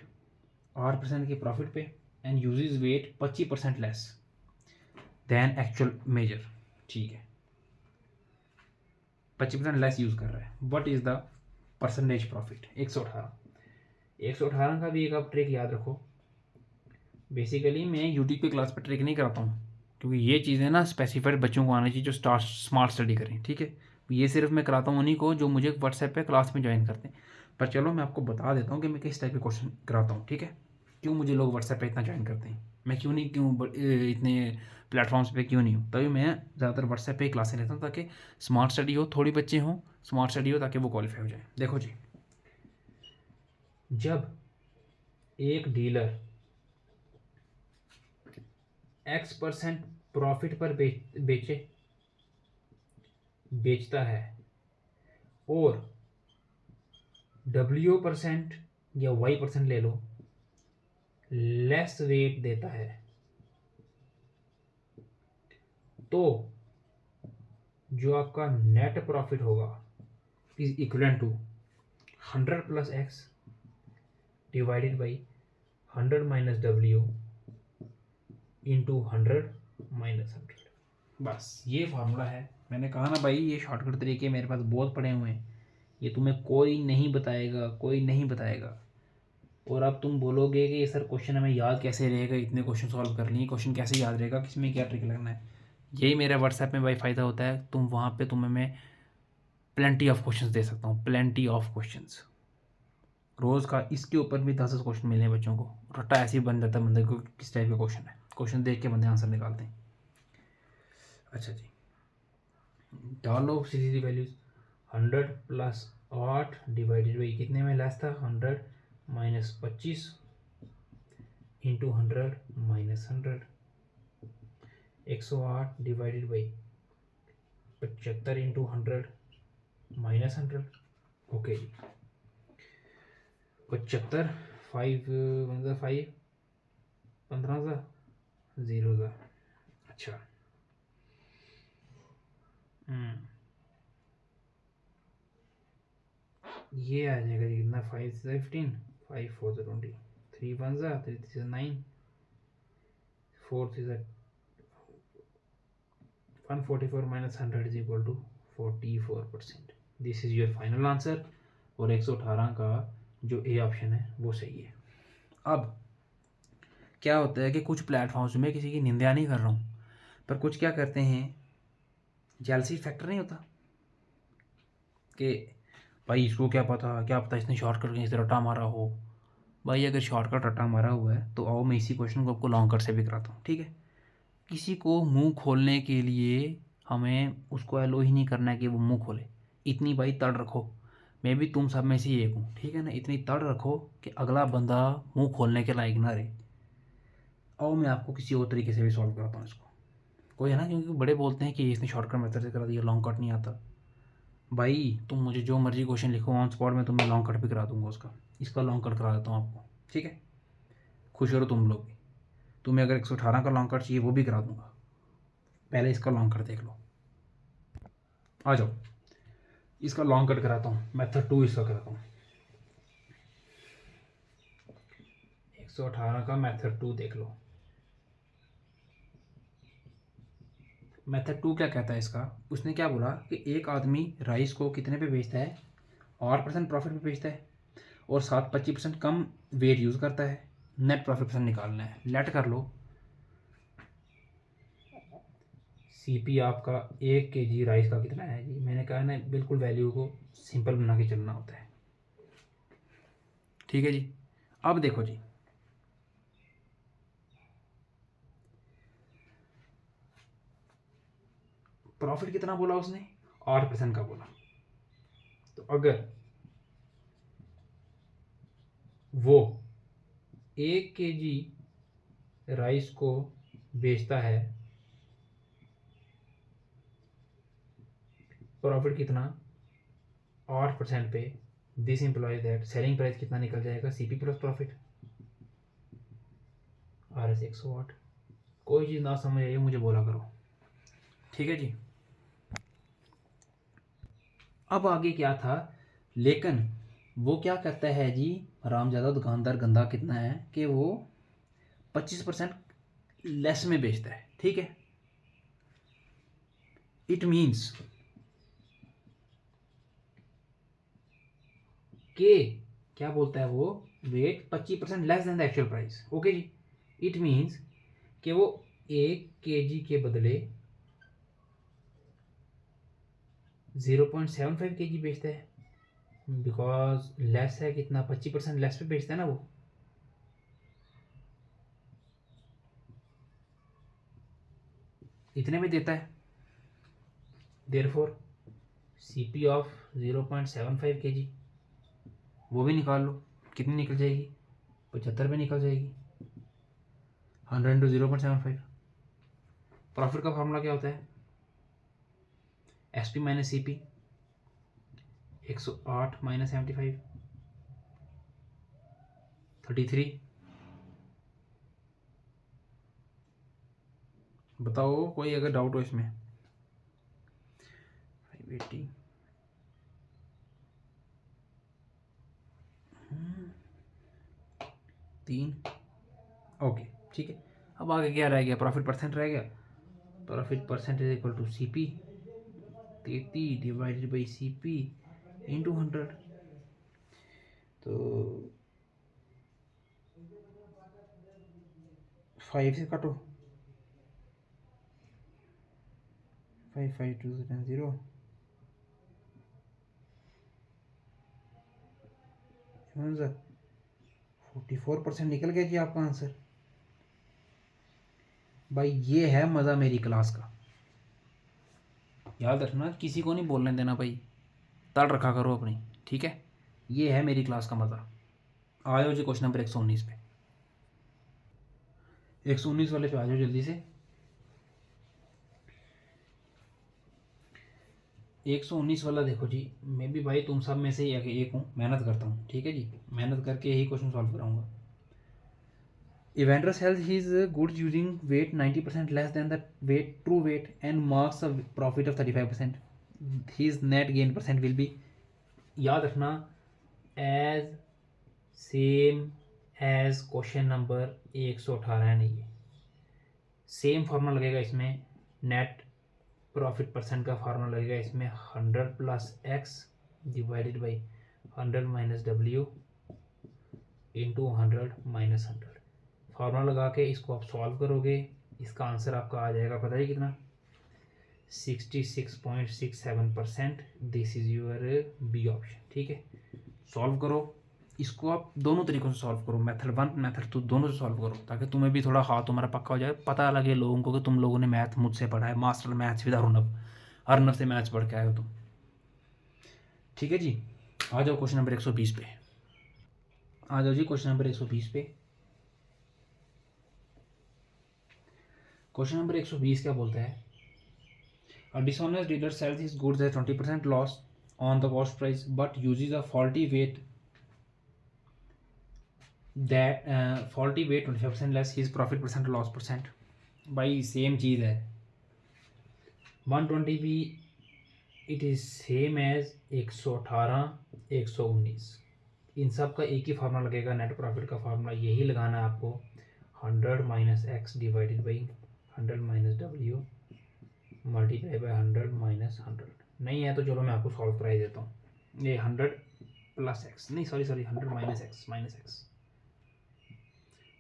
8% के प्रॉफिट पे, and uses weight 25% less than actual measure. ठीक है, 25% लेस यूज कर रहा है, what is the percentage profit. 118 का भी एक आप ट्रिक याद रखो। बेसिकली मैं यूट्यूब पे क्लास पर ट्रिक नहीं कराता हूँ, क्योंकि ये चीज़ें ना स्पेसिफाइड बच्चों को आनी चाहिए जो स्मार्ट स्टडी करें। ठीक है, ये सिर्फ मैं कराता हूँ उन्हीं को जो मुझे व्हाट्सएप पे क्लास में ज्वाइन करते हैं। पर चलो मैं आपको बता देता हूँ कि मैं किस टाइप के क्वेश्चन कराता हूँ। ठीक है, क्यों मुझे लोग व्हाट्सएप पे इतना ज्वाइन करते हैं। मैं इतने प्लेटफॉर्म्स पे क्यों नहीं हूँ, तभी मैं ज़्यादातर व्हाट्सएप पे ही क्लासें लेता हूँ, ताकि स्मार्ट स्टडी हो, थोड़ी बच्चे हों स्मार्ट स्टडी हो, ताकि वो क्वालिफाई हो जाए। देखो जी, जब एक डीलर X% प्रॉफिट पर बेचता है और W% या Y% ले लो लेस वेट देता है, तो जो आपका नेट प्रॉफिट होगा is equal to 100 + X divided by 100 - W into 100 - 100। बस ये फार्मूला है। मैंने कहा ना भाई, ये शॉर्टकट तरीके मेरे पास बहुत पड़े हुए हैं, ये तुम्हें कोई नहीं बताएगा, कोई नहीं बताएगा। और अब तुम बोलोगे कि ये सर क्वेश्चन हमें याद कैसे रहेगा, इतने क्वेश्चन सॉल्व कर लिए, क्वेश्चन कैसे याद रहेगा, किसमें क्या ट्रिक लगना है। यही मेरा व्हाट्सएप में भाई फ़ायदा होता है, तुम वहाँ पे तुम्हें मैं प्लेंटी ऑफ क्वेश्चंस दे सकता हूँ, प्लेंटी ऑफ क्वेश्चंस। रोज़ का इसके ऊपर भी 10 क्वेश्चन मिले हैं बच्चों को, रट्टा ऐसे ही बन जाता है बंदे को किस टाइप का क्वेश्चन है, क्वेश्चन देख के बंदे आंसर निकालते हैं। अच्छा जी, डालो सीधी वैल्यूज। 100 + 8 डिवाइडेड बाई कितने में लेस था, 100 - 25 into 100 - 100। 108 divided by 75 into 100 - 100। Okay जी, 75 5 मतलब 5 15 सा 0 सा। अच्छा, ये आ जाएगा जी कितना, 5 से 15, 5 4 से 20, 3 1 सा 3 3 से 9, 4 3 से 144 - 100 is equal to 44%। This is your final answer. और 118 का जो ए ऑप्शन है वो सही है। अब क्या होता है कि कुछ प्लेटफॉर्म्स में किसी की निंदा नहीं कर रहा हूँ, पर कुछ क्या करते हैं, जेलसी फैक्टर नहीं होता कि भाई इसको क्या पता इसने शॉर्टकट कहीं से रट्टा मारा हो। भाई अगर शॉर्टकट रट्टा मारा हुआ है तो आओ मैं इसी क्वेश्चन को आपको लॉन्ग कट से भी कराता हूँ, ठीक है। किसी को मुंह खोलने के लिए हमें उसको एलो ही नहीं करना है कि वो मुंह खोले। इतनी भाई तड़ रखो, मैं भी तुम सब में से एक हूँ, ठीक है ना। इतनी तड़ रखो कि अगला बंदा मुंह खोलने के लायक ना रहे। आओ मैं आपको किसी और तरीके से भी सॉल्व कराता हूँ इसको। कोई है ना, क्योंकि बड़े बोलते हैं कि इसने शॉर्टकट मेथड से करा दिया, लॉन्ग कट नहीं आता। भाई तुम मुझे जो मर्जी क्वेश्चन लिखो ऑन स्पॉट में तुम्हें लॉन्ग कट भी करा दूंगा उसका। इसका लॉन्ग कट करा देता हूँ आपको, ठीक है। खुश करो तुम लोग भी। तुम्हें अगर 118 का लॉन्ग कट चाहिए वो भी करा दूंगा, पहले इसका लॉन्ग कट देख लो। आ जाओ, इसका लॉन्ग कट कराता हूँ, मेथड 2 इसका कराता हूँ। 118 का मेथड 2 देख लो। मेथड 2 क्या कहता है इसका, उसने क्या बोला कि एक आदमी राइस को कितने पे बेचता है, 8% प्रॉफिट पे बेचता है, और 25% कम वेट यूज़ करता है। नेट प्रॉफिट परसेंट निकालना है, लेट कर लो। सीपी आपका 1 kg राइस का कितना है जी, मैंने कहा ना बिल्कुल वैल्यू को सिंपल बना के चलना होता है, ठीक है जी। अब देखो जी, प्रॉफिट कितना बोला उसने, 8% का बोला। तो अगर वो 1 kg राइस को बेचता है, प्रॉफिट कितना, 8% पे, this employees that selling price कितना निकल जाएगा, सीपी प्लस प्रॉफिट RS 108। कोई चीज़ ना समझ आई मुझे बोला करो, ठीक है जी। अब आगे क्या था, लेकिन वो क्या करता है जी, रामजादा दुकानदार गंदा कितना है कि वो 25% लेस में बेचता है, ठीक है। इट मीन्स के क्या बोलता है वो, weight 25% less than the actual price, okay जी। इट मीन्स कि वो 1 kg के बदले 0.75 kg बेचता है, बिकॉज लेस है कितना, 25% लेस पे बेचता है ना वो। इतने में देता है। देयरफॉर CP ऑफ 0.75 kg, वो भी निकाल लो, कितनी निकल जाएगी, 75 पे निकल जाएगी। 100 इंटू 0.75। प्रॉफिट का फार्मूला क्या होता है, SP माइनस CP, 108 माइनस 75, 33। बताओ कोई अगर डाउट हो इसमें। 580 3। ओके ठीक है। अब आगे क्या रह गया, प्रॉफिट परसेंट रह गया। Profit percent is equal to CP, 33 divided by CP into 100। तो 5 से काटो, 552 0 44% निकल गया जी आपका आंसर। भाई ये है मज़ा मेरी क्लास का। याद रखना, किसी को नहीं बोलने देना भाई, तड़ रखा करो अपनी, ठीक है। ये है मेरी क्लास का मज़ा। आ जाओ जी क्वेश्चन नंबर 119 पे, 119 वाले पे आ जाओ जल्दी से। 119 वाला देखो जी, मैं भी भाई तुम सब में से ही एक हूँ, मेहनत करता हूँ, ठीक है जी, मेहनत करके यही क्वेश्चन सॉल्व कराऊंगा। Evander sells his goods using weight 90% less than the true weight and marks a profit of 35%. His net gain percent will be, याद रखना, as same as question number 118 है। नहीं, सेम फार्मूला लगेगा इसमें। Net profit percent का formula लगेगा इसमें 100 plus X divided by 100 minus W into 100 minus 100। Formula लगा के इसको आप सॉल्व करोगे, इसका आंसर आपका आ जाएगा, पता है कितना, 66.67%। This is your B option, ठीक है। सॉल्व करो इसको, आप दोनों तरीकों से सॉल्व करो, मेथड 1 मेथड 2 दोनों से सॉल्व करो, ताकि तुम्हें भी थोड़ा हाथ तुम्हारा पक्का हो जाए, पता लगे लोगों को कि तुम लोगों ने मैथ मुझसे पढ़ा है, master maths with Arnab, Arnab से मैथ्स पढ़ के आए हो तुम, ठीक है जी। आ जाओ क्वेश्चन नंबर 120 पे, आ जाओ जी क्वेश्चन नंबर 120 पे। क्वेश्चन नंबर 120 क्या बोलता है, A dishonest dealer sells his goods at 20% loss on the cost price but uses a faulty weight 25% less, his profit percent loss percent। भाई सेम चीज़ है, 120 भी इट इज़ सेम एज 118 119, इन सब का एक ही फार्मूला लगेगा, नेट प्रॉफिट का formula यही लगाना है आपको, 100 minus X divided by 100 minus W multiply by 100 minus 100। नहीं है तो चलो मैं आपको सॉल्व कराई देता हूँ। ये 100 प्लस एक्स, नहीं सॉरी 100 माइनस एक्स,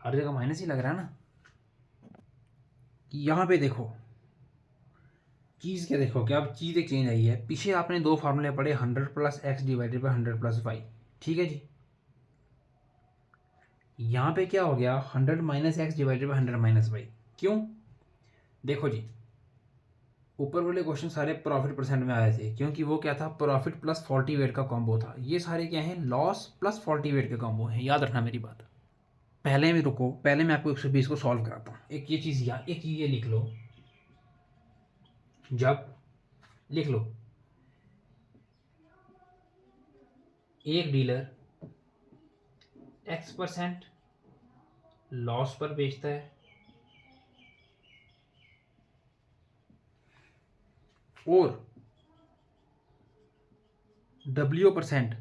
हर जगह माइनस ही लग रहा है ना। यहाँ पे देखो चीज़ क्या, देखो क्या अब चीज़ एक चेंज आई है। पीछे आपने दो फार्मूले पढ़े, 100 plus X divided by 100 plus Y, ठीक है जी। यहाँ पे क्या हो गया, 100 minus X divided by 100 minus Y. क्यों, देखो जी, ऊपर वाले क्वेश्चन सारे प्रॉफिट परसेंट में आए थे, क्योंकि वो क्या था, प्रॉफिट प्लस फॉल्टी वेट का कॉम्बो था। ये सारे क्या हैं, लॉस प्लस फॉल्टी वेट के कॉम्बो हैं, याद रखना मेरी बात। पहले में रुको, पहले मैं आपको 120 को सॉल्व कराता हूँ। एक ये चीज़ ये लिख लो, जब लिख लो एक डीलर X% लॉस पर बेचता है और W%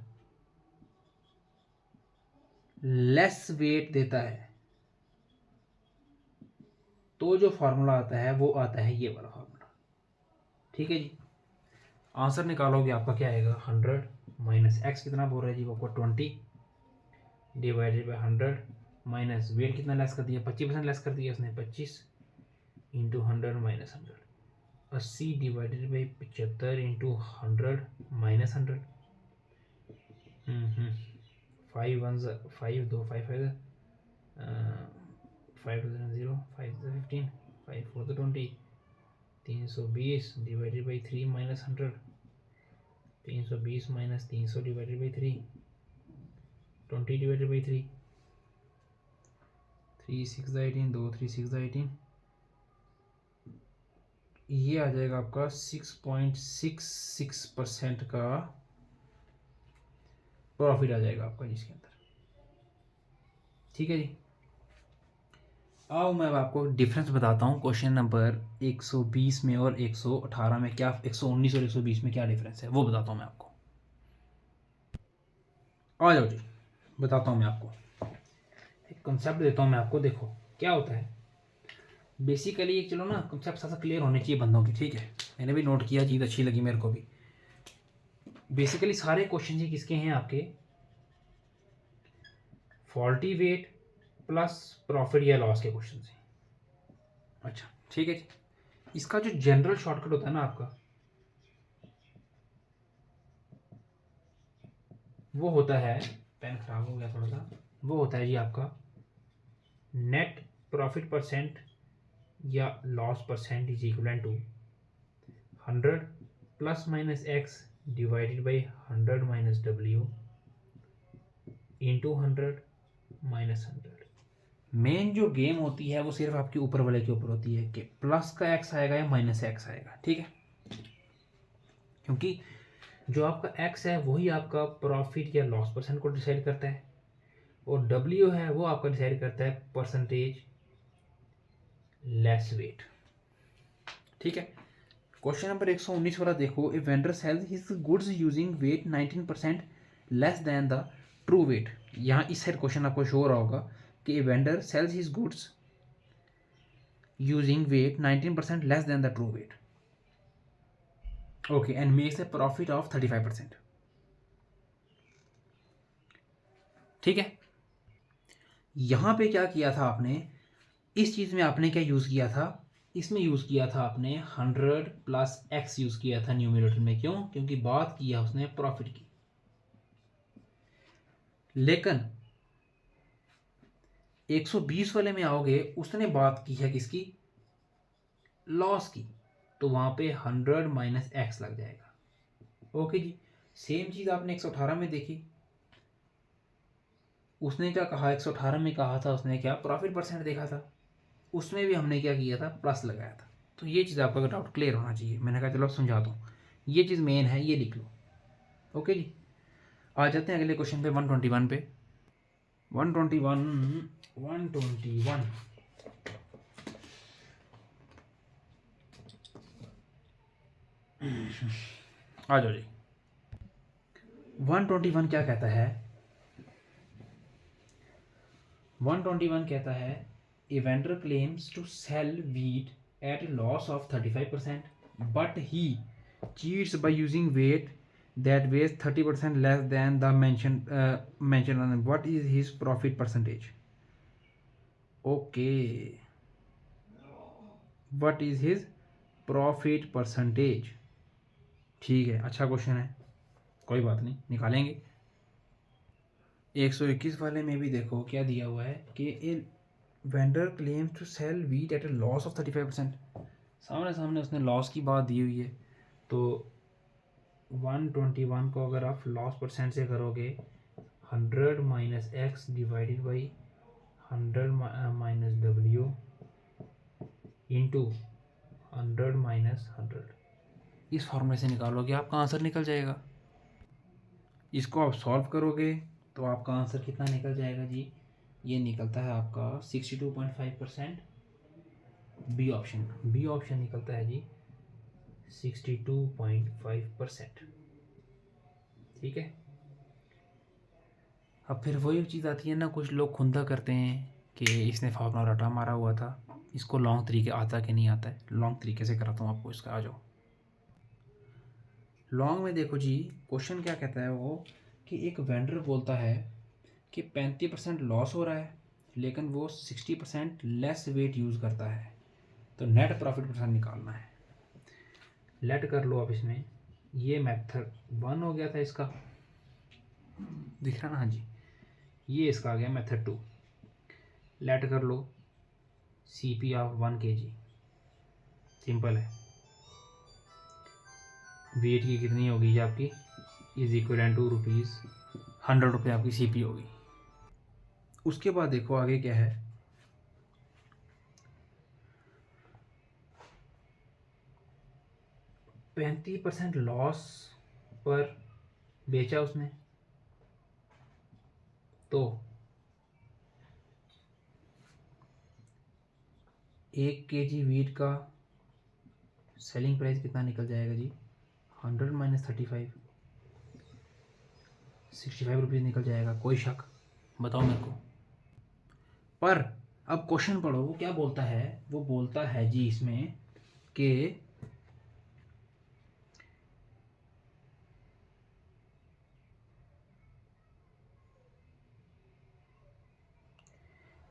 लेस वेट देता है, तो जो फार्मूला आता है वो आता है ये वाला फार्मूला, ठीक है जी। आंसर निकालोगे आपका क्या आएगा, 100 माइनस एक्स कितना बोल रहा है जी वो, आपको 20 डिवाइडेड बाई 100 माइनस वेट कितना लेस कर दिया, 25% लेस कर दिया उसने, 25 into 100 minus 100, 80 divided by 75 into 100 minus 100। 5 1 5 2 5 5 5 2 0 5 15 5 4 20 320 divided by 3 minus 100, 320 minus 300 divided by 3, 20 divided by 3, 3 6 18, 2 3 6 18, ये आ जाएगा आपका 6.66% का प्रॉफिट आ जाएगा आपका जिसके अंदर। ठीक है जी। आओ मैं अब आपको डिफरेंस बताता हूँ क्वेश्चन नंबर 120 में और 118 में क्या, 119 और 120 में क्या डिफरेंस है वो बताता हूँ मैं आपको। आ जाओ जी, बताता हूँ मैं आपको, एक कंसेप्ट देता हूँ मैं आपको। देखो क्या होता है बेसिकली, एक चलो ना कंसेप्ट सा क्लियर होने चाहिए बंदों की। ठीक है, मैंने भी नोट किया, चीज़ अच्छी लगी मेरे को भी। बेसिकली सारे क्वेश्चन ये किसके हैं आपके, फॉल्टी वेट प्लस प्रॉफिट या लॉस के क्वेश्चन हैं। अच्छा ठीक है जी। इसका जो जनरल शॉर्टकट होता है ना आपका, वो होता है, पेन खराब हो गया थोड़ा सा, वो होता है जी आपका नेट प्रॉफिट परसेंट या loss percent is equal to 100 plus minus X divided by 100 minus W into 100 minus 100। Main जो गेम होती है वो सिर्फ आपके ऊपर वाले के ऊपर होती है कि प्लस का एक्स आएगा या माइनस एक्स आएगा। ठीक है, क्योंकि जो आपका एक्स है वही आपका प्रॉफिट या लॉस परसेंट को डिसाइड करता है, और डब्ल्यू है वो आपका डिसाइड करता है परसेंटेज लेस वेट। ठीक है, क्वेश्चन नंबर 119 वाला देखो, a vendor sells his goods using weight 19% less than the true weight. यहाँ इस साइड क्वेश्चन आपको शो हो रहा होगा कि a vendor sells his goods using weight 19% less than the true weight, okay, and makes a profit of 35%। ठीक है, यहाँ पे क्या किया था आपने, इस चीज़ में आपने क्या यूज़ किया था, इसमें यूज़ किया था आपने 100 प्लस एक्स यूज़ किया था न्यूमरेटर में। क्यों? क्योंकि बात किया उसने प्रॉफिट की। लेकिन 120 वाले में आओगे, उसने बात की है किसकी, लॉस की, तो वहां पे 100 माइनस एक्स लग जाएगा। ओके जी, सेम चीज़ आपने 118 में देखी, उसने क्या कहा, 118 में कहा था उसने क्या, प्रॉफिट परसेंट देखा था, उसमें भी हमने क्या किया था, प्लस लगाया था। तो ये चीज़ आपका डाउट क्लियर होना चाहिए। मैंने कहा चलो समझा दूँ, ये चीज़ मेन है, ये लिख लो। ओके जी, आ जाते हैं अगले क्वेश्चन पे, 121 पे। 121 121 आ जाओ जी। 121 क्या कहता है, 121 कहता है a vendor claims to sell wheat at loss of 35% but he cheats by using weight that weighs 30% less than the mentioned on what is his profit percentage? Okay, what is his profit percentage? ठीक है, अच्छा question है, कोई बात नहीं, निकालेंगे। 121 वाले में भी देखो क्या दिया हुआ है कि a vendor claims to sell wheat at a loss of 35%, सामने सामने उसने लॉस की बात दी हुई है। तो 121 को अगर आप लॉस परसेंट से करोगे, 100 minus X divided by 100 minus W into 100 minus 100, इस फॉर्मूले से निकालोगे आपका आंसर निकल जाएगा। इसको आप सॉल्व करोगे तो आपका आंसर कितना निकल जाएगा जी, ये निकलता है आपका 62.5%। बी ऑप्शन, बी ऑप्शन निकलता है जी 62.5%। ठीक है, अब फिर वही चीज़ आती है ना, कुछ लोग खुंदा करते हैं कि इसने फार्मूला रटा मारा हुआ था, इसको लॉन्ग तरीके आता कि नहीं आता है। लॉन्ग तरीके से कराता हूँ आपको इसका, आ जाओ। लॉन्ग में देखो जी, क्वेश्चन क्या कहता है वो, कि एक वेंडर बोलता है कि 35% लॉस हो रहा है, लेकिन वो 60% लेस वेट यूज़ करता है, तो नेट प्रॉफिट परसेंट निकालना है। लेट कर लो आप इसमें, ये मेथड 1 हो गया था इसका, दिख रहा ना, हाँ जी, ये इसका आ गया मेथड 2। लेट कर लो CP ऑफ 1 kg, सिंपल है, वेट की कितनी होगी आपकी, इज इक्वल टू ₹100 आपकी सीपी होगी। उसके बाद देखो आगे क्या है, 35% लॉस पर बेचा उसने, तो 1 kg वीट का सेलिंग प्राइस कितना निकल जाएगा जी, 100 माइनस 35, 65 रुपीज़ निकल जाएगा। कोई शक, बताओ मेरे को। पर अब क्वेश्चन पढ़ो, वो क्या बोलता है, वो बोलता है जी इसमें कि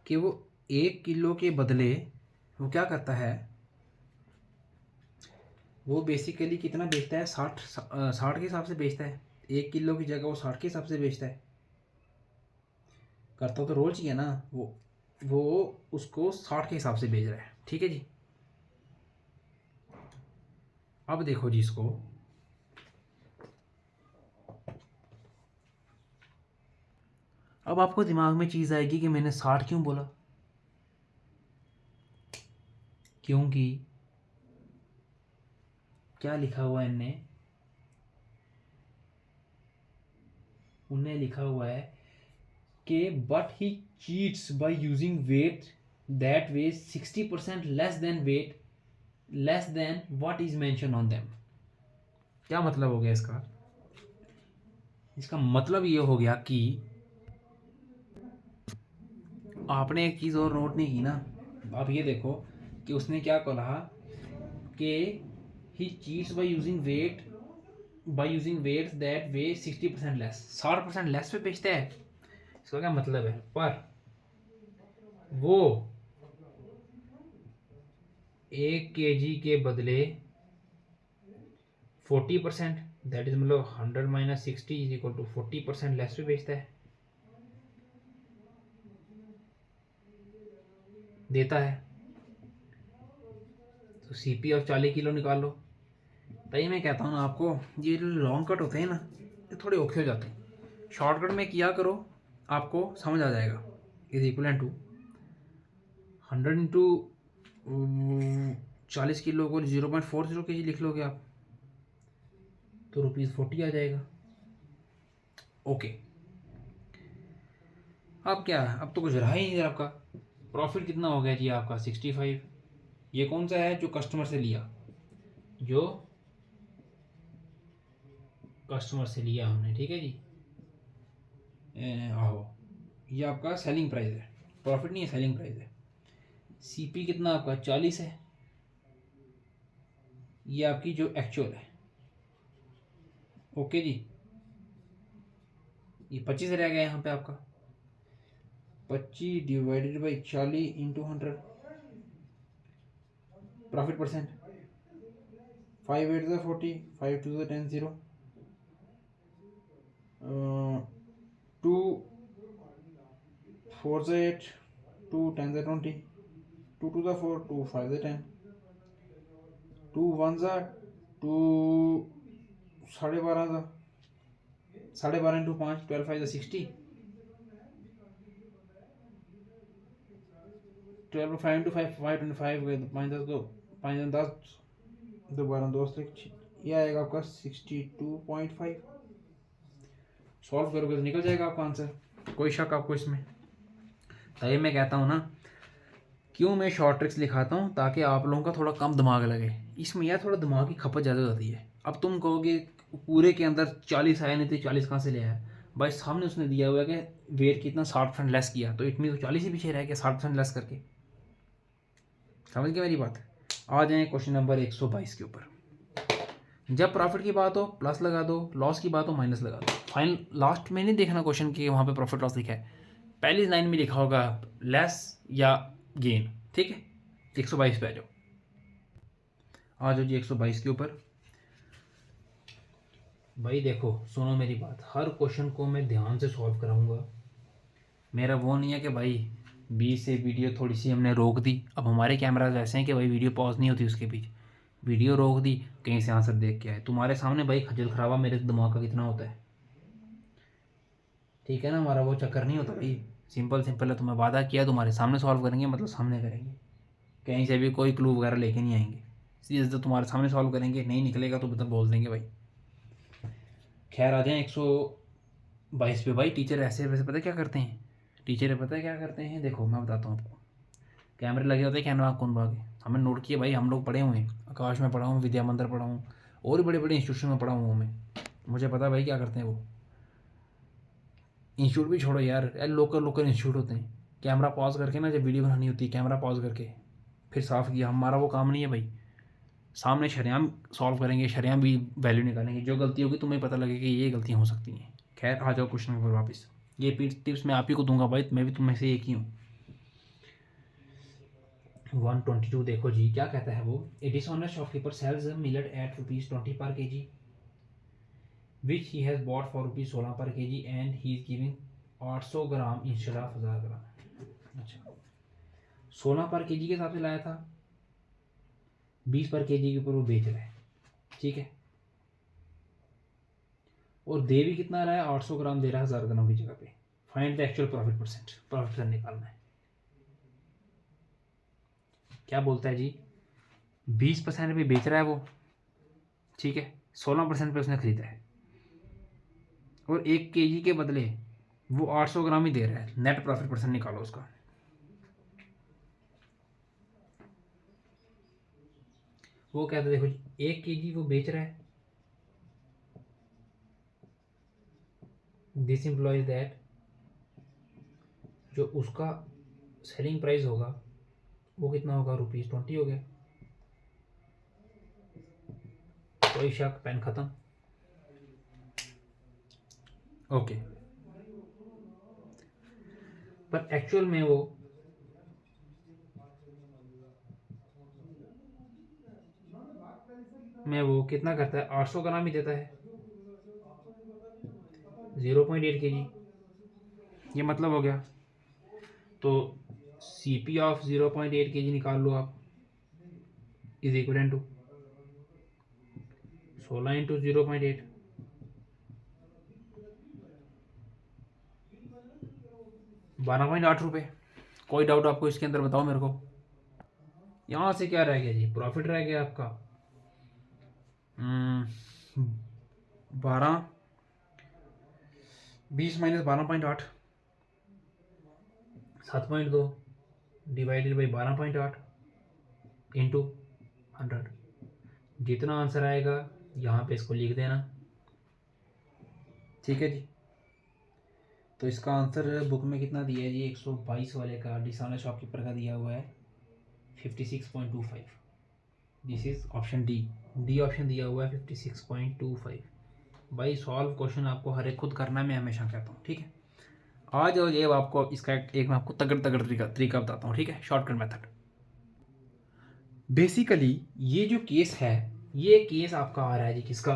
वो 1 किलो के बदले वो क्या करता है, वो बेसिकली कितना बेचता है, 60 के हिसाब से बेचता है। 1 किलो की जगह वो 60 के हिसाब से बेचता है। करता तो रोज ही है ना, वो उसको 60 के हिसाब से बेच रहा है, ठीक है जी। अब देखो जी इसको, अब आपको दिमाग में चीज़ आएगी कि मैंने 60 क्यों बोला, क्योंकि क्या लिखा हुआ है इनने, उन्हें लिखा हुआ है कि but he cheats by using weight that weighs 60% less than what is mention on them. क्या मतलब हो गया इसका, इसका मतलब ये हो गया कि आपने एक चीज़ और नोट नहीं की ना। आप ये देखो कि उसने क्या कहा कि he cheats by using weights that weigh 60% less, 60% less पे बेचता है। इसका क्या मतलब है, पर वो 1 kg के बदले 40%, दैट इज मतलब 100 minus 60 is equal to 40% less पे बेचता है, देता है। तो सीपी ऑफ 40 किलो निकाल लो। तभी मैं कहता हूँ ना आपको, ये जो लॉन्ग कट होते हैं ना, ये थोड़े औखे हो जाते हैं। शॉर्टकट में किया करो, आपको समझ आ जाएगा। Is equal to 100 into 40 kilo को 0.40 kg लिख लोगे आप, तो ₹40 आ जाएगा। ओके, अब क्या है, अब तो कुछ रहा ही नहीं आपका। प्रॉफिट कितना हो गया जी आपका 65। ये कौन सा है, जो कस्टमर से लिया, जो कस्टमर से लिया हमने, ठीक है जी। आहो, ये आपका सेलिंग प्राइस है, प्रॉफिट नहीं है, सेलिंग प्राइस है। सीपी कितना आपका 40 है, ये आपकी जो एक्चुअल है। ओके जी, ये 25 रह गया यहाँ पे आपका, 25 divided by 40 into 100, profit percent 5 8 40, 5 2 10 0, 2 4 8, 2 10 20, 2 2 4, 2 5 10, 2 1 2 12.5, 12.5 into 5, 12 5 60, 12 5 into 5 5 25, 5 10 को 5 10 दो 12 2 ये आएगा आपका 62.5। सॉल्व करोगे तो निकल जाएगा आपका आंसर, कोई शक आपको इसमें। तभी मैं कहता हूँ ना, क्यों मैं शॉर्ट ट्रिक्स लिखाता हूँ, ताकि आप लोगों का थोड़ा कम दिमाग लगे। इसमें यार थोड़ा दिमाग की खपत ज़्यादा होती है। अब तुम कहोगे पूरे के अंदर 40 आया, नहीं तो 40 कहाँ से ले आया भाई, सामने उसने दिया हुआ है कि वेट कितना 60% लेस किया, तो इतनी तो 40 ही पीछे रह गया 60% लेस करके। समझ गए मेरी बात। आ जाए क्वेश्चन नंबर 122 के ऊपर। जब प्रॉफिट की बात हो प्लस लगा दो, लॉस की बात हो माइनस लगा दो। फाइनल लास्ट में नहीं देखना क्वेश्चन कि वहाँ पे प्रॉफिट लॉस लिखा है, पहली लाइन में लिखा होगा लेस या गेन, ठीक है। 122 पे आ जाओ जी 122 के ऊपर। भाई देखो सुनो मेरी बात, हर क्वेश्चन को मैं ध्यान से सॉल्व कराऊंगा। मेरा वो नहीं है कि भाई बीच से वीडियो थोड़ी सी हमने रोक दी, अब हमारे कैमराज ऐसे हैं कि भाई वीडियो पॉज नहीं होती उसके बीच। वीडियो रोक दी, कहीं से आंसर देख के आए। तुम्हारे सामने भाई खजल खराबा मेरे दिमाग का कितना होता है, ठीक है ना, हमारा वो चक्कर नहीं होता भाई। सिंपल सिंपल है, तुम्हें वादा किया तुम्हारे सामने सॉल्व करेंगे, मतलब सामने करेंगे, कहीं से भी कोई क्लू वगैरह लेके नहीं आएंगे, सीधे सीधे तुम्हारे सामने सॉल्व करेंगे। नहीं निकलेगा तो मतलब बोल देंगे भाई। खैर आ जाए 122 पे। भाई टीचर ऐसे वैसे पता है क्या करते हैं, टीचर पता है क्या करते हैं, देखो मैं बताता हूँ आपको। कैमरे लगे होते हैं कैनवा कौन भागे, हमें नोट किए भाई, हम लोग पढ़े हुए हैं, आकाश में पढ़ा हूँ, विद्या मंदिर पढ़ा हूँ, और भी बड़े बड़े इंस्टीट्यूशन में पढ़ा हूँ मैं, मुझे पता है भाई क्या करते हैं वो। इंस्टीट्यूट भी छोड़ो यार, लोकल लोकल इंस्टीट्यूट होते हैं, कैमरा पॉज करके ना, जब वीडियो बनानी होती है कैमरा पॉज करके फिर साफ़ किया। हमारा वो काम नहीं है भाई, सामने शरेआम सॉल्व करेंगे, शरेआम भी वैल्यू निकालेंगे, जो गलती होगी तुम्हें पता लगेगा कि ये गलतियाँ हो सकती हैं। खैर आ जाओ क्वेश्चन पर वापस। ये टिप्स मैं आप ही को दूंगा भाई, मैं भी तुम में से एक ही हूँ। 122 देखो जी क्या कहता है वो। A dishonest shopkeeper sells millet at ₹20 per kg which he has bought for ₹16 per kg and he is giving 800 gram instead of 1000 ग्राम। अच्छा 16 पर केजी के हिसाब से लाया था, 20 पर केजी के ऊपर वो बेच रहा है, ठीक है, और दे भी कितना रहा है, 800 ग्राम दे रहा है 1000 ग्राम की जगह पे। Find the actual profit percent, profit निकालना है। क्या बोलता है जी, 20% पे बेच रहा है वो, ठीक है, 16% पे उसने खरीदा है, और 1 केजी के बदले वो 800 ग्राम ही दे रहा है। नेट प्रॉफिट परसेंट निकालो उसका। वो कहता है देखो जी 1 केजी वो बेच रहा है, दिस इम्प्लॉइज दैट जो उसका सेलिंग प्राइस होगा वो कितना होगा, ₹20 हो गया। कोई शक, पेन खत्म। ओके पर एक्चुअल में वो कितना करता है, 800 ग्राम ही देता है, 0.8 केजी। ये मतलब हो गया। तो CP ऑफ 0.8 केजी निकाल लो आप, इज इक्वल टू 16 इंटू 0.8, 12.8 रुपये। कोई डाउट आपको इसके अंदर, बताओ मेरे को। यहाँ से क्या रह गया जी, प्रॉफिट रह गया आपका 12, 20 माइनस 12.8, 7.2 डिवाइडेड बाई 12.8 इंटू 100। जितना आंसर आएगा यहाँ पे इसको लिख देना, ठीक है जी। तो इसका आंसर बुक में कितना दिया है जी, 122 वाले का, डिसऑनेस्ट शॉपकीपर का दिया हुआ है 56.25। This is option D option दिया हुआ है 56.25। भाई सॉल्व क्वेश्चन आपको हर एक खुद करना है, मैं हमेशा कहता हूँ, ठीक है। आज और ये आपको इसका एक मैं आपको तगड़ तगड़ तरीका बताता हूँ, ठीक है, शॉर्टकट मेथड। बेसिकली ये जो केस है, ये केस आपका आ रहा है जी किसका,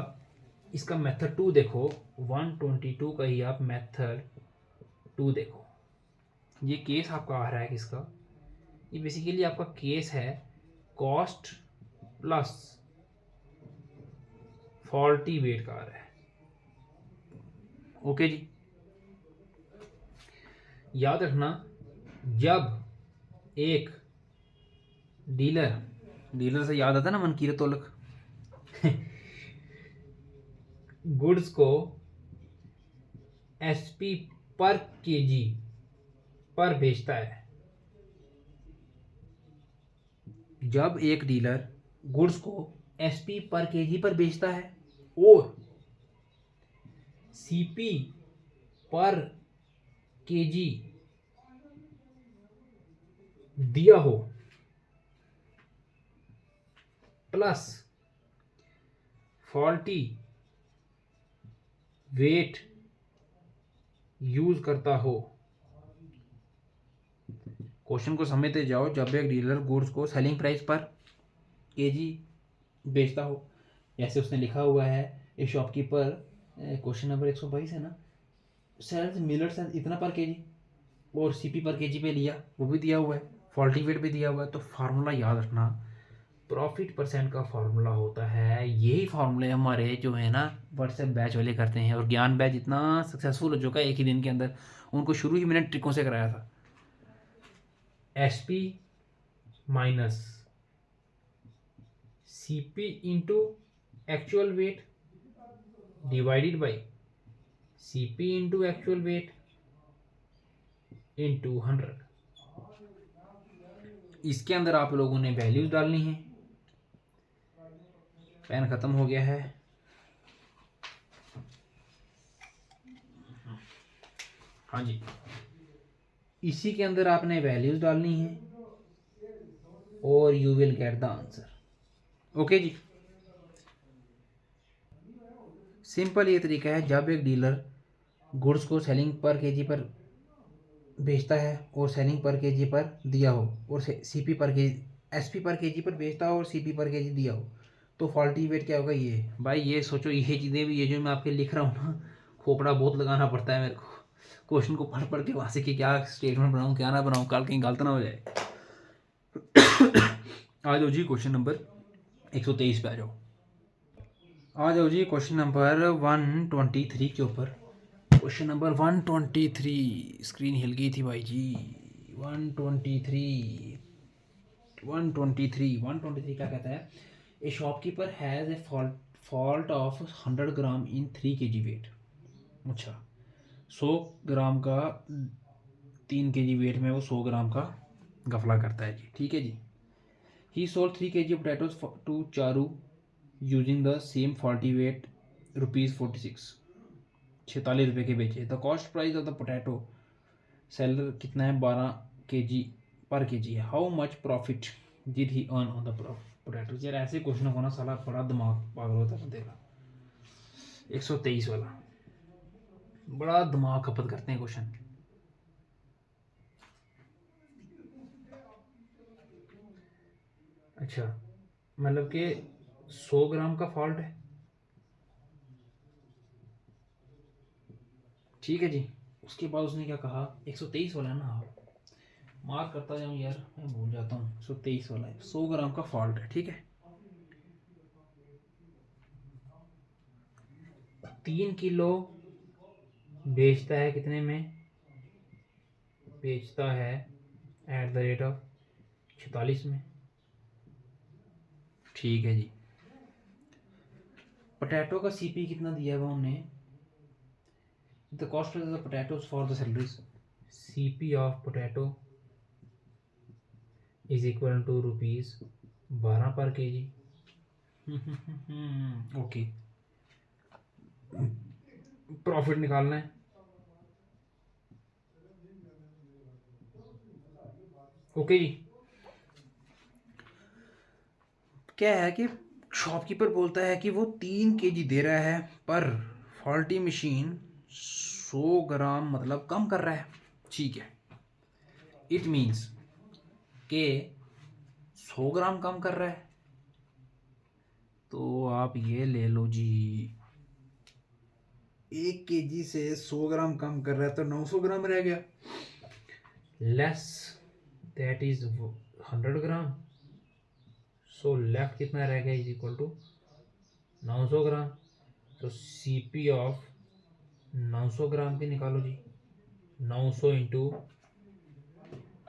इसका मेथड 2 देखो, 122 का ही आप मेथड 2 देखो। ये केस आपका आ रहा है किसका, ये बेसिकली आपका केस है कॉस्ट प्लस फॉल्टी वेट का आ रहा है। ओके जी, याद रखना, जब एक डीलर से याद आता है ना मनकीरत तोलक गुड्स को SP पर केजी पर बेचता है, जब एक डीलर गुड्स को SP पर केजी पर बेचता है और CP पर केजी दिया हो प्लस फॉल्टी वेट यूज करता हो। क्वेश्चन को समझते जाओ, जब एक डीलर गुड्स को सेलिंग प्राइस पर केजी बेचता हो, जैसे उसने लिखा हुआ है ए शॉपकीपर, क्वेश्चन नंबर 122 है ना, सेल्स मिलट्स इतना पर केजी, और CP पर केजी पे लिया, वो भी दिया हुआ है, फॉल्टी वेट भी दिया हुआ है। तो फार्मूला याद रखना, प्रॉफिट परसेंट का फार्मूला होता है, यही फार्मूले हमारे जो है ना व्हाट्सएप बैच वाले करते हैं, और ज्ञान बैच इतना सक्सेसफुल हो चुका है एक ही दिन के अंदर, उनको शुरू ही मैंने ट्रिकों से कराया था। S P minus C P into actual weight divided by C P into actual weight into 100। इसके अंदर आप लोगों ने वैल्यूज डालनी है। पेन खत्म हो गया है। हाँ जी, इसी के अंदर आपने वैल्यूज डालनी है और you will get the answer. Okay जी, सिंपल ये तरीका है। जब एक डीलर गुड्स को सेलिंग पर केजी पर बेचता है और सेलिंग पर केजी पर दिया हो, और सीपी पर केजी एसपी पर केजी पर बेचता हो और सीपी पर केजी दिया हो, तो फॉल्टी वेट क्या होगा? ये भाई ये सोचो, ये चीज़ें भी, ये जो मैं आपके लिख रहा हूँ ना, खोपड़ा बहुत लगाना पड़ता है मेरे को क्वेश्चन को पढ़ पढ़ के वहाँ से कि क्या स्टेटमेंट बनाऊँ क्या ना बनाऊँ, कल कहीं गलत ना हो जाए। आ जाओ जी क्वेश्चन नंबर 123 पे आ जाओ। आ जाओ जी क्वेश्चन नंबर 123 के ऊपर। क्वेश्चन नंबर 123, स्क्रीन हिल गई थी भाई जी। 123 123 क्या कहता है? A shopkeeper has a fault of 100 gram in 3 kg weight. अच्छा, 100 ग्राम का 3 kg वेट में वो 100 ग्राम का गफला करता है जी, ठीक है जी। He sold 3 kg potatoes to Charu using the same faulty weight ₹46, 46 रुपये के बेचे। The cost price of the potato seller कितना है? 12 kg पर के जी है। How much profit did he earn on the potato? यार ऐसे क्वेश्चन को ना साला बड़ा दिमाग पागल होता है बंदे का। 123 वाला बड़ा दिमाग खपत करते हैं क्वेश्चन। अच्छा, मतलब कि 100 ग्राम का फॉल्ट है, ठीक है जी। उसके बाद उसने क्या कहा? 123 वाला है ना, मार्क करता जाऊँ यार, मैं भूल जाता हूँ। 123 वाला है, 100 ग्राम का फॉल्ट है, ठीक है। 3 किलो बेचता है कितने में? बेचता है एट द रेट ऑफ 46 में, ठीक है जी। पोटैटो का सीपी कितना दिया हुआ उन्हें? The cost of the potatoes for the salaries. CP of potato is equal to ₹12 per के जी। ओके, प्रॉफिट निकालना है। ओके जी, क्या है कि शॉपकीपर बोलता है कि वो 3 kg दे रहा है, पर फॉल्टी मशीन 100 ग्राम मतलब कम कर रहा है, ठीक है। इट मीन्स के 100 ग्राम कम कर रहा है, तो आप ये ले लो जी, 1 kg से 100 ग्राम कम कर रहा है तो 900 ग्राम रह गया, less that is 100 gram. So left कितना रह गया? इज इक्वल टू 900 ग्राम। तो सी पी ऑफ 900 ग्राम की निकालो जी। 900 इंटू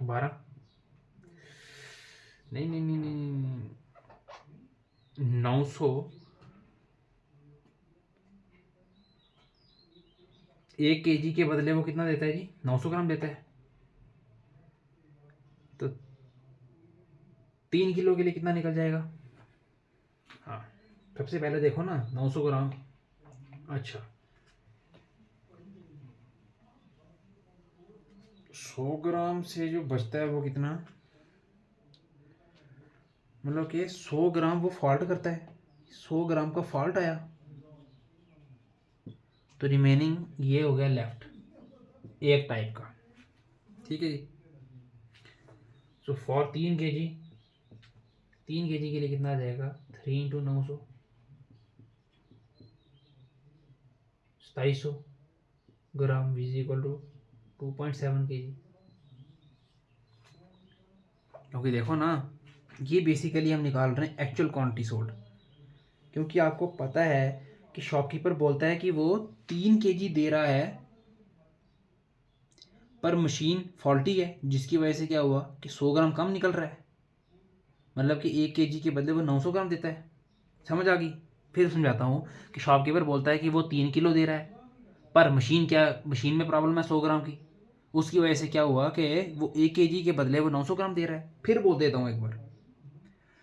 12, नहीं नहीं नहीं नहीं, 900 1 kg के बदले वो कितना देता है जी? 900 ग्राम देता है। तो 3 किलो के लिए कितना निकल जाएगा? हाँ, सबसे पहले देखो ना 900 ग्राम। अच्छा, 100 ग्राम से जो बचता है वो कितना, मतलब कि 100 ग्राम वो फॉल्ट करता है, 100 ग्राम का फॉल्ट आया, तो रिमेनिंग ये हो गया लेफ्ट, एक टाइप का, ठीक है जी। सो फॉर 3 kg, 3 kg के लिए कितना आ जाएगा? 3 into 900, 2700 gram is equal to 2.7 kg। क्योंकि देखो ना, ये बेसिकली हम निकाल रहे हैं एक्चुअल क्वांटिटी सोल्ड, क्योंकि आपको पता है कि शॉपकीपर बोलता है कि वो 3 kg दे रहा है, पर मशीन फॉल्टी है, जिसकी वजह से क्या हुआ कि 100 ग्राम कम निकल रहा है। मतलब कि 1 kg के बदले वो 900 ग्राम देता है। समझ आ गई? फिर समझाता हूँ कि शॉपकीपर बोलता है कि वो 3 किलो दे रहा है, पर मशीन में प्रॉब्लम है 100 ग्राम की, उसकी वजह से क्या हुआ कि वो 1 kg के बदले वो 900 ग्राम दे रहा है। फिर बोल देता हूँ एक बार,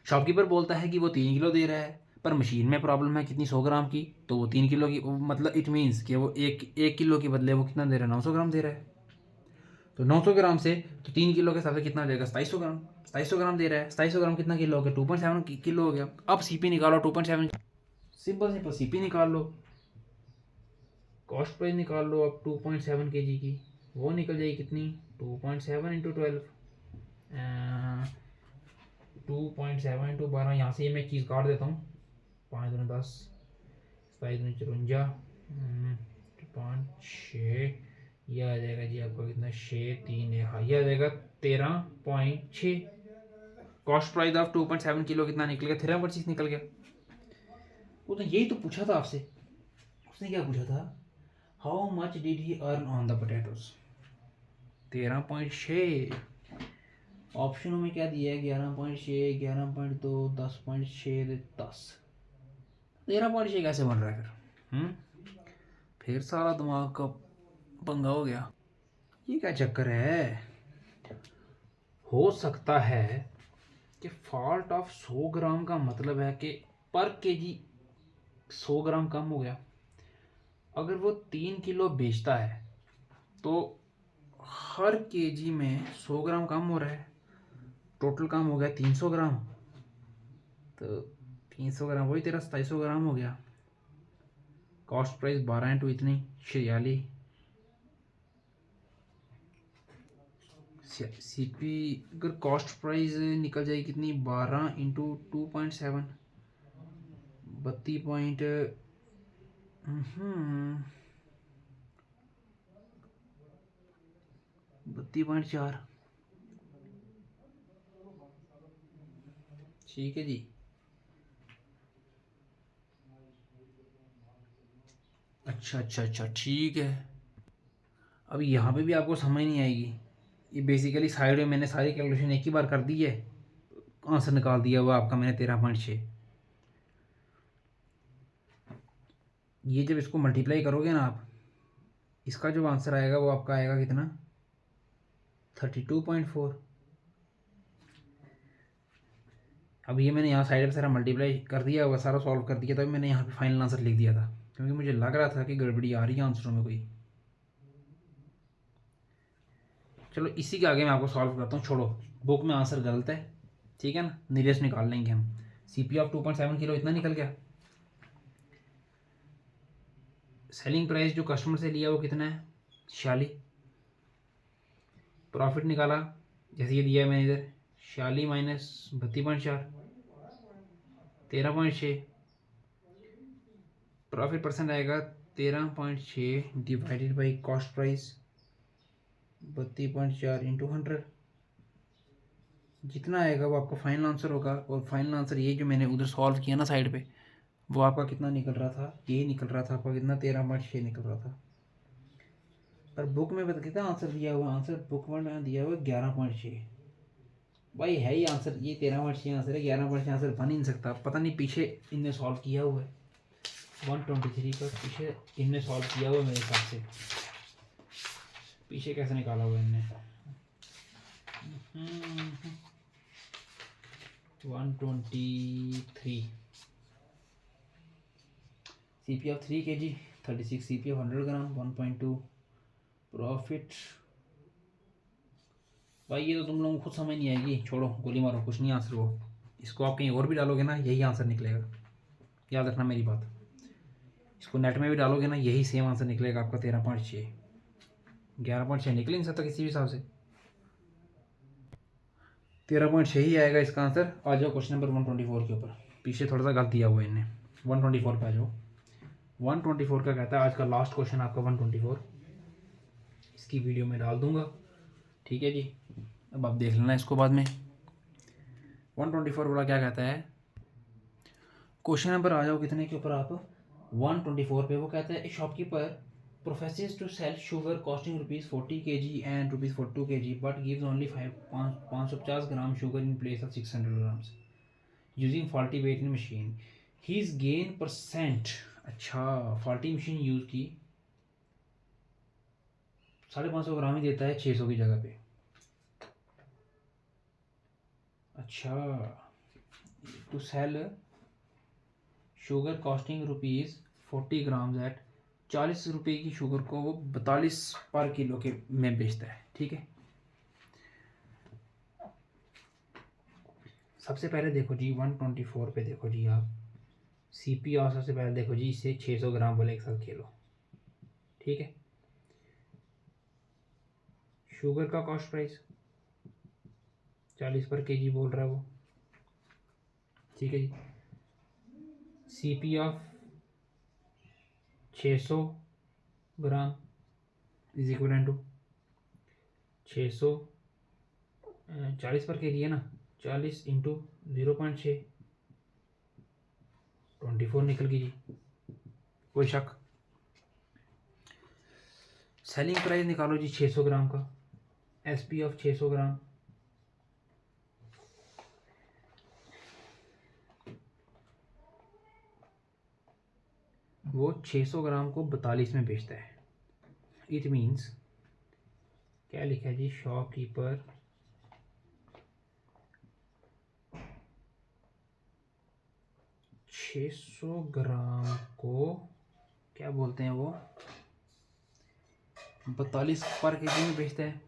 शॉपकीपर बोलता है कि वो 3 किलो दे रहा है, पर मशीन में प्रॉब्लम है कितनी 100 ग्राम की, तो वो 3 किलो की, मतलब इट मीन्स कि वो एक किलो के बदले वो कितना दे रहा है, 900 ग्राम दे रहा है। तो 900 ग्राम से तो 3 किलो के हिसाब से कितना हो जाएगा, 2700 ग्राम। 2700 ग्राम दे रहा है, 2700 ग्राम कितना किलो हो गया, 2.7 किलो हो गया। अब सीपी निकालो 2.7, सिंपल सिंपल सीपी निकाल लो, कॉस्ट प्राइस निकाल लो। अब 2.7 kg की वो निकल जाएगी कितनी, 2.7 × 12, 2.7 × 12। यहाँ से मैं चीज़ काट देता हूँ, 5×10, 27×54, 5, 6, यह आ जाएगा जी आपका कितना, 6, 3 है, हाँ ये आ जाएगा 13.6। कॉस्ट प्राइस ऑफ 2.7 किलो कितना निकल गया, 13.6 निकल गया। वो तो यही तो पूछा था आपसे, उसने क्या पूछा था, how much did he earn on the potatoes, 13.6। ऑप्शनों में क्या दिया है, 11.6, 11.2, 10.6, 10, 13.6 कैसे बन रहा है फिर? फिर सारा दिमाग का पंगा हो गया, ये क्या चक्कर है। हो सकता है कि फॉल्ट ऑफ 100 ग्राम का मतलब है कि पर केजी 100 ग्राम कम हो गया। अगर वो 3 किलो बेचता है तो हर केजी में 100 ग्राम कम हो रहा है, टोटल कम हो गया 300 ग्राम। तो 300 ग्राम वही तेरा 2700 ग्राम हो गया। कॉस्ट प्राइस 12 × इतनी 46, सीपी अगर कॉस्ट प्राइस निकल जाएगी कितनी, 12 × 2.7, 32.4। ठीक है जी। अच्छा अच्छा अच्छा ठीक है। अब यहाँ पे भी आपको समझ नहीं आएगी, ये बेसिकली साइड में मैंने सारी कैलकुलेशन एक ही बार कर दी है, आंसर निकाल दिया हुआ आपका मैंने 13.6। ये जब इसको मल्टीप्लाई करोगे ना आप, इसका जो आंसर आएगा वो आपका आएगा कितना, 32.4। अब ये मैंने यहाँ साइड पे सारा मल्टीप्लाई कर दिया हुआ, सारा सॉल्व कर दिया, तभी मैंने यहाँ पे फाइनल आंसर लिख दिया था, क्योंकि मुझे लग रहा था कि गड़बड़ी आ रही है आंसरों में कोई। चलो इसी के आगे मैं आपको सॉल्व करता हूँ, छोड़ो बुक में आंसर गलत है, ठीक है ना, नियरेस्ट निकाल लेंगे हम। सीपी ऑफ 2.7 किलो इतना निकल गया। सेलिंग प्राइस जो कस्टमर से लिया वो कितना है, 46। प्रॉफिट निकाला जैसे ये दिया है मैंने इधर, 46 माइनस 32.4, 13.6। प्रॉफिट परसेंट आएगा 13.6 डिवाइडेड बाई कॉस्ट प्राइस 32.4 × 100, जितना आएगा वो आपका फाइनल आंसर होगा। और फाइनल आंसर ये जो मैंने उधर सॉल्व किया ना साइड पे, वो आपका कितना निकल रहा था, यही निकल रहा था आपका कितना, 13.6 निकल रहा था। पर बुक में बता कितना आंसर दिया हुआ, आंसर बुक में दिया हुआ 11.6। भाई है ही आंसर, ये 13.6 आंसर है, 11.6 आंसर बन ही नहीं सकता। पता नहीं पीछे इनने सॉल्व किया हुआ है, 123 का पीछे इनने सॉल्व किया हुआ है मेरे हिसाब से, पीछे कैसे निकाला हुआ इनने। 123 CP of 3 kg, 36 CP of 100 gram, 1.2 profit. भाई ये तो तुम लोगों को खुद समझ नहीं आएगी, छोड़ो गोली मारो, कुछ नहीं आंसर वो। इसको आप कहीं और भी डालोगे ना यही आंसर निकलेगा, याद रखना मेरी बात। इसको नेट में भी डालोगे ना यही सेम आंसर निकलेगा आपका 13.6। 11.6 निकल नहीं सकता किसी भी हिसाब से, 13.6 ही आएगा इसका आंसर। आ जाओ क्वेश्चन नंबर 124 के ऊपर, पीछे थोड़ा सा गलत दिया हुआ है इनने, 124 पे आ जाओ। 124 का कहता है आज का लास्ट क्वेश्चन आपका 124, इसकी वीडियो में डाल दूंगा, ठीक है जी। अब आप देख लेना इसको बाद में। 124 वाला क्या कहता है, क्वेश्चन नंबर आ जाओ कितने के ऊपर आप, 124 पे वो कहता है shopkeeper professes to sell sugar costing ₹40 kg and ₹42 kg but gives only 550 gram sugar in place of 600 grams using faulty weight in machine, his gain percent. अच्छा, फॉल्टी मशीन यूज़ की, 550 ग्राम ही देता है 600 की जगह पे। अच्छा, to sell sugar costing ₹40 gram at 40 रुपये की शुगर को वो 42 पर किलो के में बेचता है। ठीक है, सबसे पहले देखो जी 124 पे देखो जी आप सीपी, और सबसे पहले देखो जी इसे 600 ग्राम वाले एक साथ खेलो। ठीक है, शुगर का कॉस्ट प्राइस 40 पर केजी बोल रहा है वो। ठीक है जी, CP of 600 gram is equal to 600, 40 पर केजी है ना, 40 इंटू 0.6, 24 निकल गई जी, कोई शक। सेलिंग प्राइस निकालो जी 600 ग्राम का, एसपी ऑफ 600 ग्राम वो 600 ग्राम को 42 में बेचता है। इट मीन्स क्या लिखा है जी, शॉपकीपर सौ ग्राम को क्या बोलते हैं वो 42 पर केजी में बेचता है,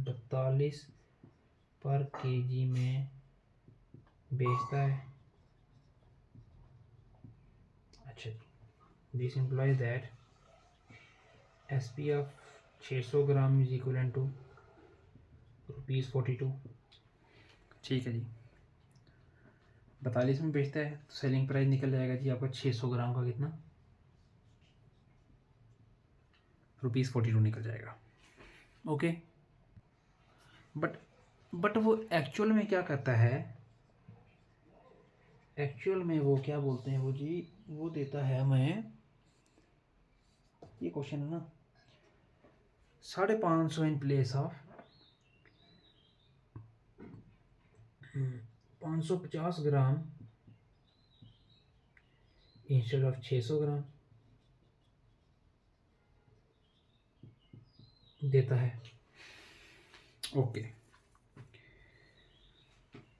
42 पर केजी में बेचता है। अच्छा, this implies that SP of 600 gram is equal to ₹42। ठीक है जी, 42 में बेचता है तो सेलिंग प्राइस निकल जाएगा जी आपका 600 ग्राम का कितना, ₹42 निकल जाएगा। ओके, बट वो एक्चुअल में क्या करता है, एक्चुअल में वो क्या बोलते हैं वो जी, वो देता है हमें, ये क्वेश्चन है ना, 550 in place of 550 gram instead of 600 gram देता है। Okay,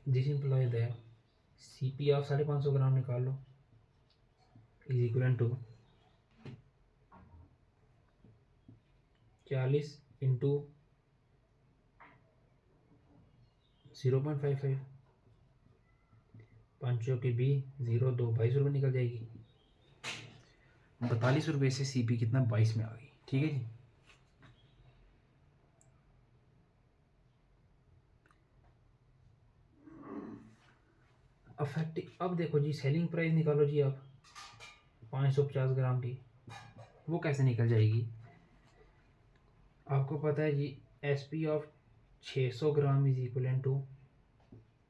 this implies that CP of 550 gram निकाल लो इज इक्वल टू 40 इंटू 0.55, 5 की 0 2 22 रुपये निकल जाएगी। 42 रुपये से सीपी कितना 22 में आ गई। ठीक है जी, अफेक्टिव। अब देखो जी सेलिंग प्राइस निकालो जी आप 550 ग्राम की, वो कैसे निकल जाएगी, आपको पता है जी SP of 600 gram is equal to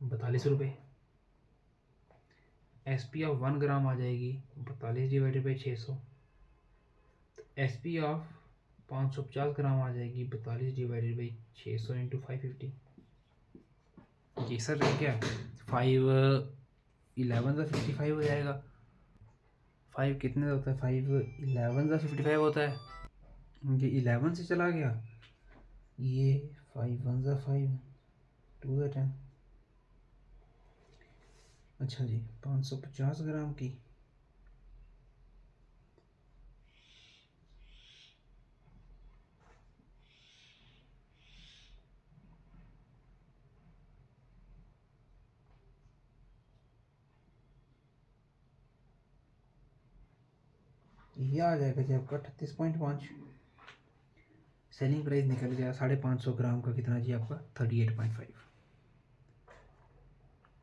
42 रुपये, एसपी ऑफ 1 ग्राम आ जाएगी 42 divided by 600, SP of 550 gram आ जाएगी 42 डिवाइडेड बाई 600 इंटू 550। ये सर क्या 5 11 55 हो जाएगा, 5 कितने होता है, 5 11 55 होता है, ये 11 से चला गया, ये 5 1 5 2 10। अच्छा जी, 550 ग्राम की ये आ जाएगा जी आपका 38.5। सेलिंग प्राइस निकल गया 550 ग्राम का कितना जी आपका 38.5।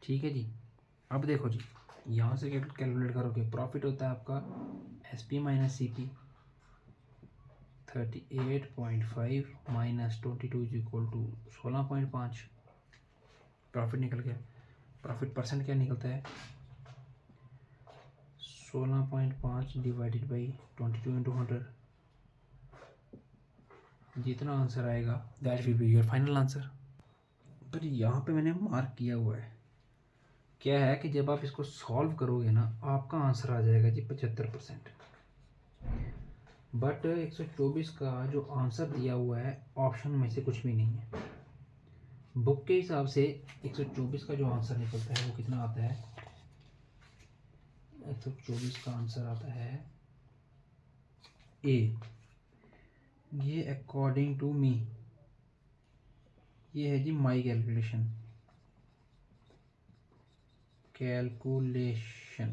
ठीक है जी, अब देखो जी यहाँ से कैलकुलेट करोगे, प्रॉफिट होता है आपका S P minus C P 38.5 minus 22 is equal to 16.5, profit निकल गया। प्रॉफिट परसेंट क्या निकलता है 16.5 डिवाइडेड बाई 22/100। जितना आंसर आएगा that will be your final answer. पर यहाँ पे मैंने मार्क किया हुआ है, क्या है कि जब आप इसको सॉल्व करोगे ना आपका आंसर आ जाएगा जी 75%। बट 124 का जो आंसर दिया हुआ है ऑप्शन में से कुछ भी नहीं है। बुक के हिसाब से 124 का जो आंसर निकलता है वो कितना आता है, 124 का आंसर आता है ए। ये अकॉर्डिंग टू मी, ये है जी माई कैलकुलेशन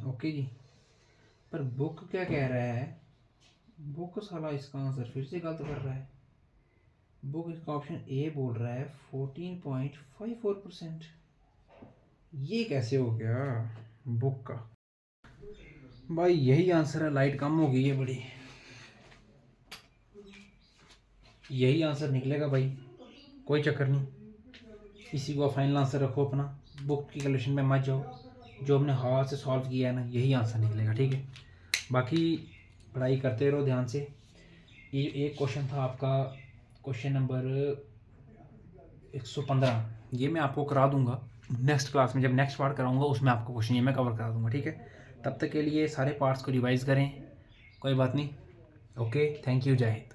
ओके जी। पर बुक क्या कह रहा है, बुक साला इसका आंसर फिर से गलत कर रहा है। बुक इसका ऑप्शन ए बोल रहा है 14.54%। ये कैसे हो गया बुक का? भाई यही आंसर है, लाइट कम हो गई है बड़ी, यही आंसर निकलेगा भाई, कोई चक्कर नहीं। इसी को फाइनल आंसर रखो अपना, बुक की कैलकुलेशन में मत जाओ, जो हमने हाथ से सॉल्व किया है ना यही आंसर निकलेगा, ठीक है। बाकी पढ़ाई करते रहो ध्यान से। ये एक क्वेश्चन था आपका, क्वेश्चन नंबर 115, ये मैं आपको करा दूंगा नेक्स्ट क्लास में, जब नेक्स्ट पार्ट कराऊंगा उसमें आपको क्वेश्चन ये मैं कवर करा दूंगा, ठीक है। तब तक के लिए सारे पार्ट्स को रिवाइज़ करें, कोई बात नहीं। ओके, थैंक यू, जय हिंद।